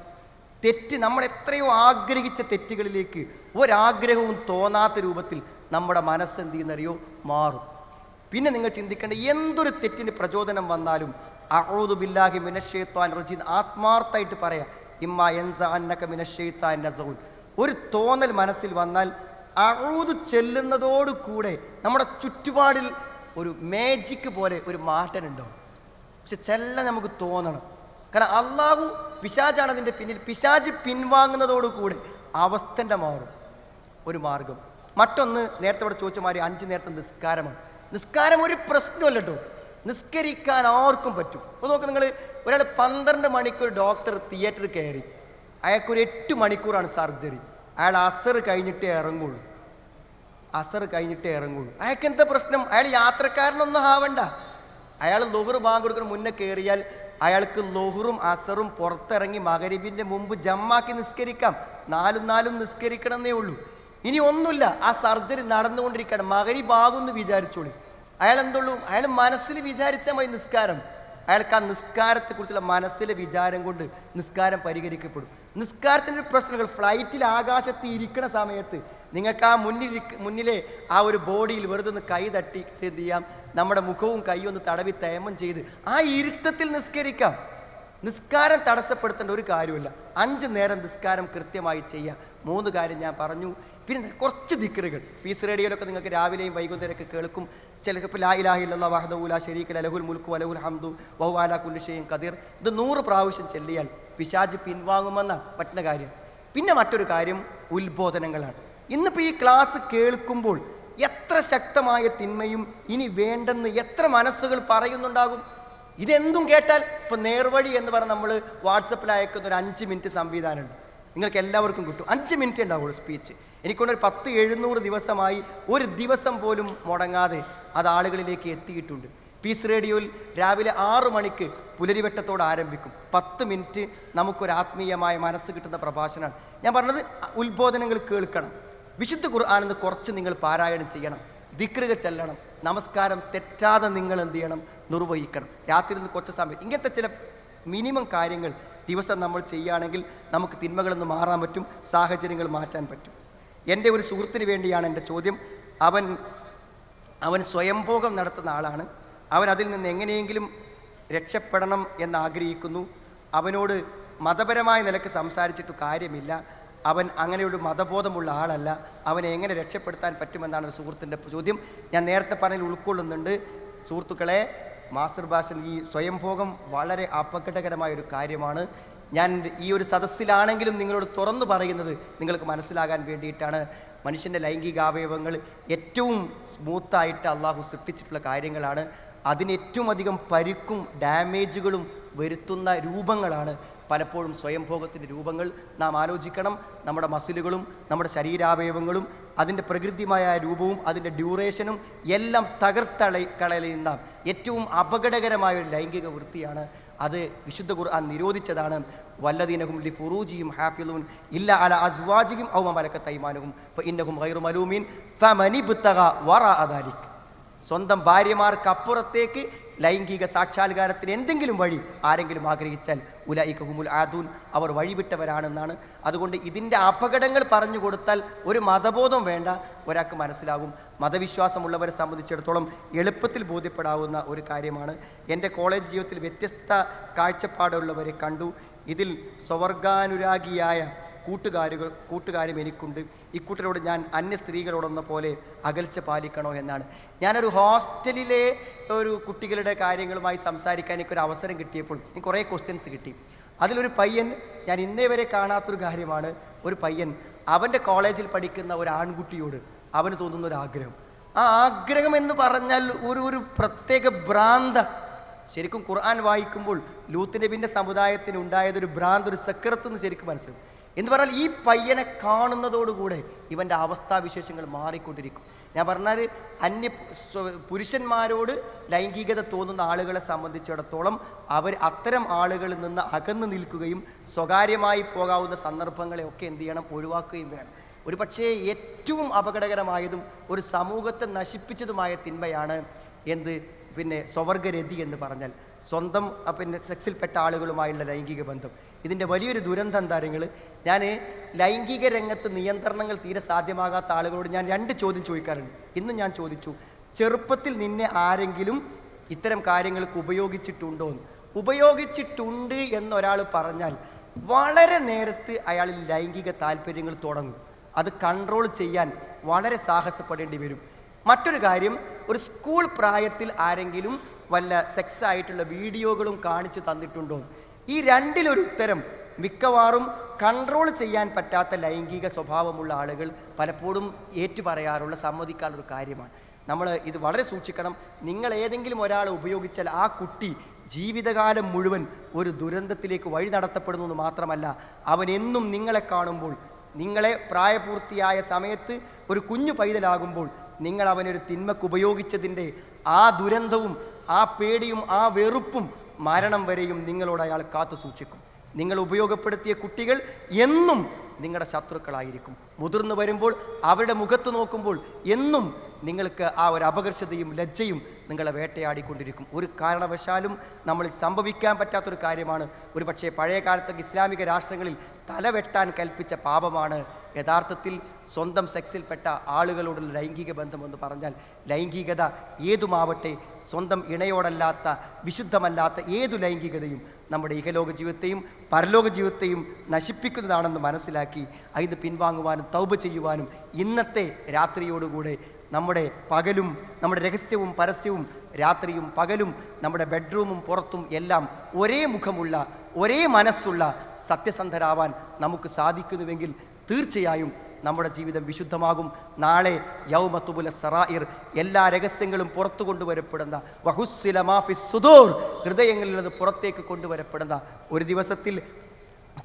തെറ്റ്, നമ്മൾ എത്രയോ ആഗ്രഹിച്ച തെറ്റുകളിലേക്ക് ഒരാഗ്രഹവും തോന്നാത്ത രൂപത്തിൽ നമ്മുടെ മനസ്സെന്ത് ചെയ്യുന്നറിയോ? മാറും. പിന്നെ നിങ്ങൾ ചിന്തിക്കേണ്ട, എന്തൊരു തെറ്റിന് പ്രചോദനം വന്നാലും അഊദു ബില്ലാഹി മിനശ് ശൈത്വാനിർ റജീം ആത്മാർത്ഥമായിട്ട് പറയാം. ഇമ്മാ യൻസഅന്നക മിനശ് ശൈത്വാനി നസഉൻ. ഒരു തോന്നൽ മനസ്സിൽ വന്നാൽ അഊദു ചെല്ലുന്നതോടുകൂടെ നമ്മുടെ ചുറ്റുപാടിൽ ഒരു മാജിക് പോലെ ഒരു മാറ്റമുണ്ടാവും. പക്ഷെ ചെല്ലാൻ നമുക്ക് തോന്നണം. കാരണം അള്ളാഹു, പിശാചാണ് അതിൻ്റെ പിന്നിൽ. പിശാച് പിൻവാങ്ങുന്നതോടുകൂടെ അവസ്ഥൻ്റെ മാറും ഒരു മാർഗം. മറ്റൊന്ന്, നേരത്തെ ഇവിടെ ചോദിച്ച മാതിരി 5 നേരത്തെ നിസ്കാരമാണ്. നിസ്കാരം ഒരു പ്രശ്നമല്ല കേട്ടോ. നിസ്കരിക്കാൻ ആർക്കും പറ്റും. അപ്പോൾ നോക്ക്, നിങ്ങൾ ഒരാൾ 12 മണിക്കൂർ ഡോക്ടർ തിയേറ്ററിൽ കയറി, അയാൾക്കൊരു 8 മണിക്കൂറാണ് സർജറി. അയാൾ അസർ കഴിഞ്ഞിട്ടേ ഇറങ്ങുള്ളൂ. അയാൾക്ക് എന്താ പ്രശ്നം? അയാൾ യാത്രക്കാരനൊന്നും ആവണ്ട. അയാൾ ളുഹർ ബാങ്ക് കൊടുക്കുന്ന മുന്നേ കയറിയാൽ അയാൾക്ക് ളുഹറും അസറും പുറത്തിറങ്ങി മഗ്‌രിബിൻ്റെ മുമ്പ് ജമ്മാക്കി നിസ്കരിക്കാം. 4 നിസ്കരിക്കണമെന്നേ ഉള്ളൂ. ഇനി ഒന്നുമില്ല, ആ സർജറി നടന്നുകൊണ്ടിരിക്കുകയാണ്, മഗ്‌രിബ് ആകുമെന്ന് വിചാരിച്ചോളൂ. അയാൾ എന്തുള്ളൂ? അയാൾ മനസ്സിൽ വിചാരിച്ചാൽ മതി നിസ്കാരം. അയാൾക്ക് ആ നിസ്കാരത്തെക്കുറിച്ചുള്ള മനസ്സിലെ വിചാരം കൊണ്ട് നിസ്കാരം പരിഹരിക്കപ്പെടും. നിസ്കാരത്തിൻ്റെ പ്രശ്നങ്ങൾ, ഫ്ലൈറ്റിൽ ആകാശത്ത് ഇരിക്കുന്ന സമയത്ത് നിങ്ങൾക്ക് ആ മുന്നിലെ ആ ഒരു ബോഡിയിൽ വെറുതെ ഒന്ന് കൈ തട്ടി എന്ത് ചെയ്യാം? നമ്മുടെ മുഖവും കൈയൊന്ന് തടവി തേമം ചെയ്ത് ആ ഇരുത്തത്തിൽ നിസ്കരിക്കാം. നിസ്കാരം തടസ്സപ്പെടുത്തേണ്ട ഒരു കാര്യമില്ല. 5 നേരം നിസ്കാരം കൃത്യമായി ചെയ്യുക. 3 കാര്യം ഞാൻ പറഞ്ഞു. പിന്നെ കുറച്ച് ദിക്റുകൾ പീസ് റേഡിയോയിലൊക്കെ നിങ്ങൾക്ക് രാവിലെയും വൈകുന്നേരമൊക്കെ കേൾക്കും. ചിലപ്പോൾ ലാ ഇലാഹ ഇല്ലല്ലാഹു വഹ്ദഹു ലാ ശരീക ലഹു ലഹുൽ മുൽക്കു വലഹുൽ ഹംദു വഹുവ അലാ കുല്ലി ഷൈഇൻ ഖദീർ. ഇത് 100 പ്രാവശ്യം ചൊല്ലിയാൽ പിശാച് പിൻവാങ്ങുമെന്നാണ് പറ്റുന്ന കാര്യം. പിന്നെ മറ്റൊരു കാര്യം ഉത്ബോധനങ്ങളാണ്. ഇന്നിപ്പോൾ ഈ ക്ലാസ് കേൾക്കുമ്പോൾ എത്ര ശക്തമായ തിന്മയും ഇനി വേണ്ടെന്ന് എത്ര മനസ്സുകൾ പറയുന്നുണ്ടാകും. ഇതെന്തും കേട്ടാൽ ഇപ്പോൾ നേർവഴി എന്ന് പറഞ്ഞാൽ നമ്മൾ വാട്സപ്പിൽ അയക്കുന്ന ഒരു 5 മിനിറ്റ് സംവിധാനമുണ്ട്. നിങ്ങൾക്ക് എല്ലാവർക്കും കിട്ടും. 5 മിനിറ്റ് ഉണ്ടാവുള്ളൂ സ്പീച്ച്. എനിക്കൊണ്ടൊരു 10-700 ദിവസമായി ഒരു ദിവസം പോലും മുടങ്ങാതെ അത് ആളുകളിലേക്ക് എത്തിയിട്ടുണ്ട്. പീസ് റേഡിയോയിൽ രാവിലെ 6 മണിക്ക് പുലരിവെട്ടത്തോട് ആരംഭിക്കും. 10 മിനിറ്റ് നമുക്കൊരു ആത്മീയമായ മനസ്സ് കിട്ടുന്ന പ്രഭാഷണമാണ്. ഞാൻ പറഞ്ഞത് ഉത്ബോധനങ്ങൾ കേൾക്കണം. വിശുദ്ധ ഖുർആനിൽ കുറച്ച് നിങ്ങൾ പാരായണം ചെയ്യണം, ദിക്റുകൾ ചെല്ലണം, നമസ്കാരം തെറ്റാതെ നിങ്ങൾ എന്ത് ചെയ്യണം, നിർവഹിക്കണം. രാത്രി നിന്ന് കുറച്ച് സമയം ഇങ്ങനത്തെ ചില മിനിമം കാര്യങ്ങൾ ദിവസം നമ്മൾ ചെയ്യുകയാണെങ്കിൽ നമുക്ക് തിന്മകളിൽ നിന്ന് മാറാൻ പറ്റും, സാഹചര്യങ്ങൾ മാറ്റാൻ പറ്റും. എൻ്റെ ഒരു സുഹൃത്തിന് വേണ്ടിയാണ് എൻ്റെ ചോദ്യം. അവൻ സ്വയംഭോഗം നടത്തുന്ന ആളാണ്. അവൻ അതിൽ നിന്ന് എങ്ങനെയെങ്കിലും രക്ഷപ്പെടണം എന്നാഗ്രഹിക്കുന്നു. അവനോട് മതപരമായ നിലക്ക് സംസാരിച്ചിട്ട് കാര്യമില്ല. അവൻ അങ്ങനെയൊരു മതബോധമുള്ള ആളല്ല. അവനെ എങ്ങനെ രക്ഷപ്പെടുത്താൻ പറ്റുമെന്നാണ് ഒരു സുഹൃത്തിൻ്റെ ചോദ്യം. ഞാൻ നേരത്തെ പറഞ്ഞതിൽ ഉൾക്കൊള്ളുന്നുണ്ട്. സുഹൃത്തുക്കളെ, മാസ്റ്റർബേഷൻ, ഈ സ്വയംഭോഗം വളരെ അപകടകരമായൊരു കാര്യമാണ്. ഞാൻ ഈ ഒരു സദസ്സിലാണെങ്കിലും നിങ്ങളോട് തുറന്നു പറയുന്നത് നിങ്ങൾക്ക് മനസ്സിലാകാൻ വേണ്ടിയിട്ടാണ്. മനുഷ്യൻ്റെ ലൈംഗികാവയവങ്ങൾ ഏറ്റവും സ്മൂത്തായിട്ട് അള്ളാഹു സൃഷ്ടിച്ചിട്ടുള്ള കാര്യങ്ങളാണ്. അതിന് ഏറ്റവും അധികം പരിക്കും ഡാമേജുകളും വരുത്തുന്ന രൂപങ്ങളാണ് പലപ്പോഴും സ്വയംഭോഗത്തിൻ്റെ രൂപങ്ങൾ. നാം ആലോചിക്കണം. നമ്മുടെ മസിലുകളും നമ്മുടെ ശരീരാവയവങ്ങളും അതിൻ്റെ പ്രകൃതിമായ രൂപവും അതിൻ്റെ ഡ്യൂറേഷനും എല്ലാം കളയുന്ന ഏറ്റവും അപകടകരമായ ഒരു ലൈംഗിക വൃത്തിയാണ് അത്. വിശുദ്ധ ഖുർആൻ നിരോധിച്ചതാണ്. വല്ലദീനഹും ലിഫുറൂജിഹിം ഹാഫിളൂൻ ഇല്ല അലാ അസ്വാജിഹിം ഔ മാ മലക്കത് അയ്മാനുഹും ഫഇന്നഹും ഗൈറു മലൂമീൻ ഫമനിബ്തഗ വറാഅ ദാലിക്. സ്വന്തം ഭാര്യമാർക്കപ്പുറത്തേക്ക് ലൈംഗിക സാക്ഷാത്കാരത്തിന് എന്തെങ്കിലും വഴി ആരെങ്കിലും ആഗ്രഹിച്ചാൽ ഉലൈക ഹുമുൽ ആദൂൻ, അവർ വഴിവിട്ടവരാണെന്നാണ്. അതുകൊണ്ട് ഇതിൻ്റെ അപകടങ്ങൾ പറഞ്ഞു കൊടുത്താൽ ഒരു മതബോധം വേണ്ട, ഒരാൾക്ക് മനസ്സിലാകും. മതവിശ്വാസമുള്ളവരെ സംബന്ധിച്ചിടത്തോളം എളുപ്പത്തിൽ ബോധ്യപ്പെടാവുന്ന ഒരു കാര്യമാണ്. എൻ്റെ കോളേജ് ജീവിതത്തിൽ വ്യത്യസ്ത കാഴ്ചപ്പാടുള്ളവരെ കണ്ടു. ഇതിൽ സ്വവർഗാനുരാഗിയായ കൂട്ടുകാരും എനിക്കുണ്ട്. ഇക്കൂട്ടരോട് ഞാൻ അന്യ സ്ത്രീകളോടൊന്ന പോലെ അകൽച്ച പാലിക്കണോ എന്നാണ്. ഞാനൊരു ഹോസ്റ്റലിലെ ഒരു കുട്ടികളുടെ കാര്യങ്ങളുമായി സംസാരിക്കാൻ എനിക്കൊരു അവസരം കിട്ടിയപ്പോൾ എനിക്ക് കുറേ ക്വസ്റ്റ്യൻസ് കിട്ടി. അതിലൊരു പയ്യൻ, ഞാൻ ഇന്നേ വരെ കാണാത്തൊരു കാര്യമാണ്, ഒരു പയ്യൻ അവൻ്റെ കോളേജിൽ പഠിക്കുന്ന ഒരു ആൺകുട്ടിയോട് അവന് തോന്നുന്ന ഒരു ആഗ്രഹം. ആ ആഗ്രഹം എന്ന് പറഞ്ഞാൽ ഒരു പ്രത്യേക ഭ്രാന്ത. ശരിക്കും ഖുർആൻ വായിക്കുമ്പോൾ ലൂത്ത് നബിൻ്റെ സമുദായത്തിന് ഉണ്ടായതൊരു ഭ്രാന്ത്, ഒരു സക്കറത്ത് എന്ന് ശരിക്കും മനസ്സിലാവും. എന്ന് പറഞ്ഞാൽ ഈ പയ്യനെ കാണുന്നതോടുകൂടെ ഇവൻ്റെ അവസ്ഥാവിശേഷങ്ങൾ മാറിക്കൊണ്ടിരിക്കും. ഞാൻ പറഞ്ഞാൽ പുരുഷന്മാരോട് ലൈംഗികത തോന്നുന്ന ആളുകളെ സംബന്ധിച്ചിടത്തോളം അവർ അത്തരം ആളുകളിൽ നിന്ന് അകന്നു നിൽക്കുകയും സ്വകാര്യമായി പോകാവുന്ന സന്ദർഭങ്ങളെയൊക്കെ എന്ത് ചെയ്യണം, ഒഴിവാക്കുകയും വേണം. ഒരു പക്ഷേ ഏറ്റവും അപകടകരമായതും ഒരു സമൂഹത്തെ നശിപ്പിച്ചതുമായ തിന്മയാണ് സ്വവർഗരതി എന്ന് പറഞ്ഞാൽ സ്വന്തം സെക്സിൽപ്പെട്ട ആളുകളുമായുള്ള ലൈംഗിക ബന്ധം. ഇതിൻ്റെ വലിയൊരു ദുരന്തം താരങ്ങൾ. ഞാൻ ലൈംഗിക രംഗത്ത് നിയന്ത്രണങ്ങൾ തീരെ സാധ്യമാകാത്ത ആളുകളോട് ഞാൻ 2 ചോദ്യം ചോദിക്കാറുണ്ട്. ഇന്നും ഞാൻ ചോദിച്ചു, ചെറുപ്പത്തിൽ നിന്നെ ആരെങ്കിലും ഇത്തരം കാര്യങ്ങൾക്ക് ഉപയോഗിച്ചിട്ടുണ്ടോ എന്ന്. ഉപയോഗിച്ചിട്ടുണ്ട് എന്നൊരാൾ പറഞ്ഞാൽ വളരെ നേരത്ത് അയാളിൽ ലൈംഗിക താല്പര്യങ്ങൾ തുടങ്ങും. അത് കൺട്രോൾ ചെയ്യാൻ വളരെ സാഹസപ്പെടേണ്ടി വരും. മറ്റൊരു കാര്യം, ഒരു സ്കൂൾ പ്രായത്തിൽ ആരെങ്കിലും വല്ല സെക്സ് ആയിട്ടുള്ള വീഡിയോകളും കാണിച്ചു തന്നിട്ടുണ്ടോ? ഈ 2-ലൊരു ഉത്തരം മിക്കവാറും കൺട്രോൾ ചെയ്യാൻ പറ്റാത്ത ലൈംഗിക സ്വഭാവമുള്ള ആളുകൾ പലപ്പോഴും ഏറ്റുപറയാറുള്ള, സമ്മതിക്കാറുള്ള കാര്യമാണ്. നമ്മൾ ഇത് വളരെ സൂക്ഷിക്കണം. നിങ്ങൾ ഏതെങ്കിലും ഒരാളെ ഉപയോഗിച്ചാൽ ആ കുട്ടി ജീവിതകാലം മുഴുവൻ ഒരു ദുരന്തത്തിലേക്ക് വഴി നടത്തപ്പെടുന്നു എന്ന് മാത്രമല്ല, അവൻ എന്നും നിങ്ങളെ കാണുമ്പോൾ, നിങ്ങളെ പ്രായപൂർത്തിയായ സമയത്ത് ഒരു കുഞ്ഞു പൈതലാകുമ്പോൾ നിങ്ങൾ അവനൊരു തിന്മക്ക് ഉപയോഗിച്ചതിൻ്റെ ആ ദുരന്തവും ആ പേടിയും ആ വെറുപ്പും മരണം വരെയും നിങ്ങളോട് അയാൾ കാത്തു സൂക്ഷിക്കും. നിങ്ങൾ ഉപയോഗപ്പെടുത്തിയ കുട്ടികൾ എന്നും നിങ്ങളുടെ ശത്രുക്കളായിരിക്കും. മുതിർന്നു വരുമ്പോൾ അവരുടെ മുഖത്ത് നോക്കുമ്പോൾ എന്നും നിങ്ങൾക്ക് ആ ഒരു അപകർഷതയും ലജ്ജയും നിങ്ങളെ വേട്ടയാടിക്കൊണ്ടിരിക്കും. ഒരു കാരണവശാലും നമ്മൾ സംഭവിക്കാൻ പറ്റാത്തൊരു കാര്യമാണ്. ഒരു പക്ഷേ പഴയ കാലത്തൊക്കെ ഇസ്ലാമിക രാഷ്ട്രങ്ങളിൽ തലവെട്ടാൻ കൽപ്പിച്ച പാപമാണ് യഥാർത്ഥത്തിൽ സ്വന്തം സെക്സിൽപ്പെട്ട ആളുകളോടുള്ള ലൈംഗിക ബന്ധമെന്ന് പറഞ്ഞാൽ ലൈംഗികത ഏതുമാവട്ടെ, സ്വന്തം ഇണയോടല്ലാത്ത വിശുദ്ധമല്ലാത്ത ഏതു ലൈംഗികതയും നമ്മുടെ ഇഹലോക ജീവിതത്തെയും പരലോക ജീവിതത്തെയും നശിപ്പിക്കുന്നതാണെന്ന് മനസ്സിലാക്കി അതിന് പിൻവാങ്ങുവാനും തൗബ ചെയ്യുവാനും ഇന്നത്തെ രാത്രിയോടുകൂടെ നമ്മുടെ പകലും നമ്മുടെ രഹസ്യവും പരസ്യവും രാത്രിയും പകലും നമ്മുടെ ബെഡ്റൂമും പുറത്തും എല്ലാം ഒരേ മുഖമുള്ള ഒരേ മനസ്സുള്ള സത്യസന്ധരാവാൻ നമുക്ക് സാധിക്കുന്നുവെങ്കിൽ തീർച്ചയായും നമ്മുടെ ജീവിതം വിശുദ്ധമാകും. നാളെ യൗമ തുബുല സറായിർ, എല്ലാ രഹസ്യങ്ങളും പുറത്തു കൊണ്ടുവരപ്പെടുന്ന വഹുസ്സില മാഫി സുദൂർ, ഹൃദയങ്ങളിൽ നിന്ന് പുറത്തേക്ക് കൊണ്ടുവരപ്പെടുന്ന ഒരു ദിവസത്തിൽ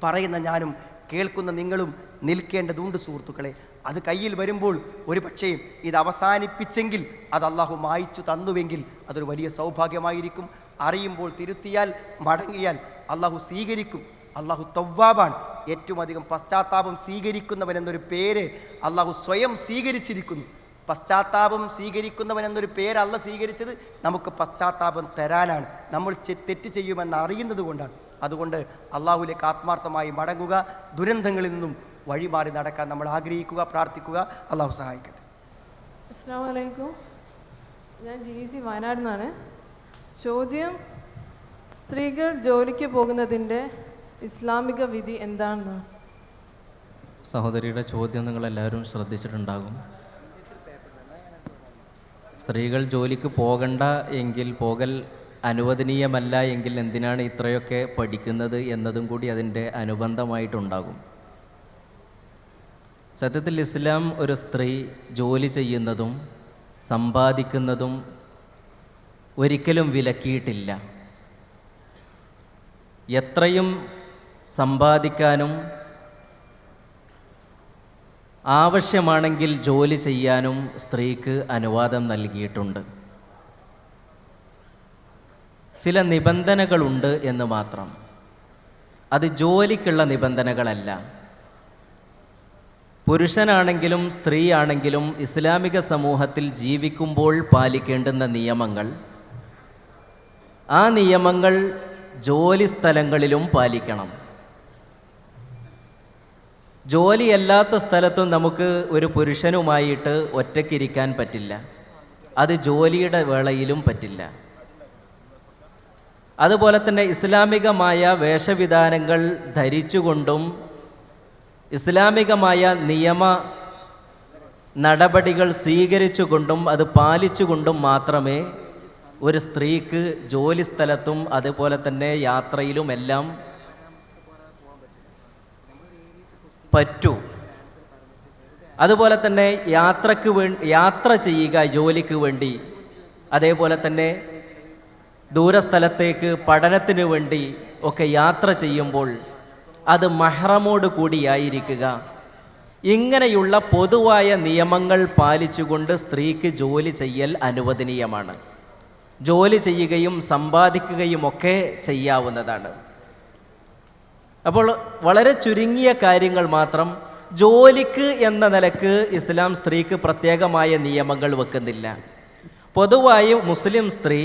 പറയുന്ന ഞാനും കേൾക്കുന്ന നിങ്ങളും നിൽക്കേണ്ടതുണ്ട് സുഹൃത്തുക്കളെ. അത് കയ്യിൽ വരുമ്പോൾ ഒരു പക്ഷേ ഇത് അവസാനിപ്പിച്ചെങ്കിൽ അത് അള്ളാഹു മായിച്ചു തന്നുവെങ്കിൽ അതൊരു വലിയ സൗഭാഗ്യമായിരിക്കും. അറിയുമ്പോൾ തിരുത്തിയാൽ മടങ്ങിയാൽ അള്ളാഹു സ്വീകരിക്കും. അള്ളാഹു തവ്വാബാണ്, ഏറ്റവും അധികം പശ്ചാത്താപം സ്വീകരിക്കുന്നവൻ എന്നൊരു പേര് അള്ളാഹു സ്വയം സ്വീകരിച്ചിരിക്കുന്നു. പശ്ചാത്താപം സ്വീകരിക്കുന്നവൻ എന്നൊരു പേര് അല്ല സ്വീകരിച്ചത് നമുക്ക് പശ്ചാത്താപം തരാനാണ്, നമ്മൾ തെറ്റ് ചെയ്യുമെന്ന് അറിയുന്നത് കൊണ്ടാണ്. അതുകൊണ്ട് അള്ളാഹുലേക്ക് ആത്മാർത്ഥമായി മടങ്ങുക, ദുരന്തങ്ങളിൽ നിന്നും വഴിമാറി നടക്കാൻ നമ്മൾ ആഗ്രഹിക്കുക, പ്രാർത്ഥിക്കുക. അള്ളാഹു സഹായിക്കട്ടെ. അസ്സലാമു അലൈക്കും. ഞാൻ GC വയനാട് നിന്നാണ്. ചോദ്യം, സ്ത്രീകൾ ജോലിക്ക് പോകുന്നതിൻ്റെ ഇസ്ലാമിക വിധി എന്താണെന്ന്? സഹോദരിയുടെ ചോദ്യം നിങ്ങളെല്ലാവരും ശ്രദ്ധിച്ചിട്ടുണ്ടാകും. സ്ത്രീകൾ ജോലിക്ക് പോകണ്ട എങ്കിൽ, പോകൽ അനുവദനീയമല്ല എങ്കിൽ എന്തിനാണ് ഇത്രയൊക്കെ പഠിക്കുന്നത് എന്നതും കൂടി അതിൻ്റെ അനുബന്ധമായിട്ടുണ്ടാകും. സത്യത്തിൽ ഇസ്ലാം ഒരു സ്ത്രീ ജോലി ചെയ്യുന്നതും സമ്പാദിക്കുന്നതും ഒരിക്കലും വിലക്കിയിട്ടില്ല. എത്രയും സമ്പാദിക്കാനും ആവശ്യമാണെങ്കിൽ ജോലി ചെയ്യാനും സ്ത്രീക്ക് അനുവാദം നൽകിയിട്ടുണ്ട്. ചില നിബന്ധനകളുണ്ട് എന്ന് മാത്രം. അത് ജോലിക്കുള്ള നിബന്ധനകളല്ല. പുരുഷനാണെങ്കിലും സ്ത്രീയാണെങ്കിലും ഇസ്ലാമിക സമൂഹത്തിൽ ജീവിക്കുമ്പോൾ പാലിക്കേണ്ടുന്ന നിയമങ്ങൾ, ആ നിയമങ്ങൾ ജോലി സ്ഥലങ്ങളിലും പാലിക്കണം. ജോലിയല്ലാത്ത സ്ഥലത്തും നമുക്ക് ഒരു പുരുഷനുമായിട്ട് ഒറ്റയ്ക്കിരിക്കാൻ പറ്റില്ല. അത് ജോലിയുടെ വേളയിലും പറ്റില്ല. അതുപോലെ തന്നെ ഇസ്ലാമികമായ വേഷവിധാനങ്ങൾ ധരിച്ചുകൊണ്ടും ഇസ്ലാമികമായ നിയമ നടപടികൾ സ്വീകരിച്ചുകൊണ്ടും അത് പാലിച്ചുകൊണ്ടും മാത്രമേ ഒരു സ്ത്രീക്ക് ജോലി സ്ഥലത്തും അതുപോലെ തന്നെ യാത്രയിലുമെല്ലാം പറ്റൂ. അതുപോലെ തന്നെ യാത്ര ചെയ്യുക ജോലിക്ക് വേണ്ടി, അതേപോലെ തന്നെ ദൂരസ്ഥലത്തേക്ക് പഠനത്തിന് വേണ്ടി ഒക്കെ യാത്ര ചെയ്യുമ്പോൾ അത് മഹ്റമോട് കൂടിയായിരിക്കുക. ഇങ്ങനെയുള്ള പൊതുവായ നിയമങ്ങൾ പാലിച്ചുകൊണ്ട് സ്ത്രീക്ക് ജോലി ചെയ്യൽ അനുവദനീയമാണ്. ജോലി ചെയ്യുകയും സമ്പാദിക്കുകയുമൊക്കെ ചെയ്യാവുന്നതാണ്. അപ്പോൾ വളരെ ചുരുങ്ങിയ കാര്യങ്ങൾ മാത്രം. ജോലിക്ക് എന്ന നിലക്ക് ഇസ്ലാം സ്ത്രീക്ക് പ്രത്യേകമായ നിയമങ്ങൾ വെക്കുന്നില്ല. പൊതുവായി മുസ്ലിം സ്ത്രീ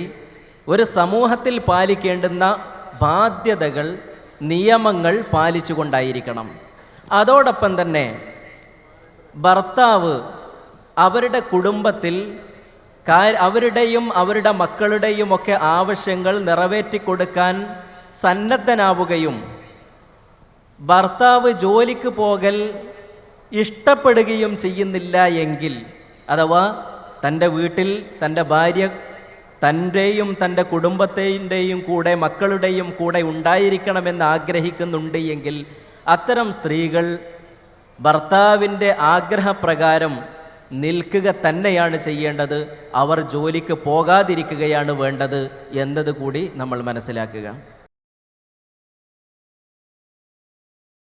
ഒരു സമൂഹത്തിൽ പാലിക്കേണ്ടുന്ന ബാധ്യതകൾ, നിയമങ്ങൾ പാലിച്ചുകൊണ്ടായിരിക്കണം. അതോടൊപ്പം തന്നെ ഭർത്താവ് അവരുടെ കുടുംബത്തിൽ അവരുടെയും അവരുടെ മക്കളുടെയും ഒക്കെ ആവശ്യങ്ങൾ നിറവേറ്റിക്കൊടുക്കാൻ സന്നദ്ധനാവുകയും ഭർത്താവ് ജോലിക്ക് പോകൽ ഇഷ്ടപ്പെടുകയും ചെയ്യുന്നില്ല എങ്കിൽ, അഥവാ തൻ്റെ വീട്ടിൽ തൻ്റെ ഭാര്യ തൻ്റെയും തൻ്റെ കുടുംബത്തിൻ്റെയും കൂടെ മക്കളുടെയും കൂടെ ഉണ്ടായിരിക്കണമെന്ന് ആഗ്രഹിക്കുന്നുണ്ട് എങ്കിൽ അത്തരം സ്ത്രീകൾ ഭർത്താവിൻ്റെ ആഗ്രഹപ്രകാരം നിൽക്കുക തന്നെയാണ് ചെയ്യേണ്ടത്. അവർ ജോലിക്ക് പോകാതിരിക്കുകയാണ് വേണ്ടത് എന്നത് കൂടി നമ്മൾ മനസ്സിലാക്കുക.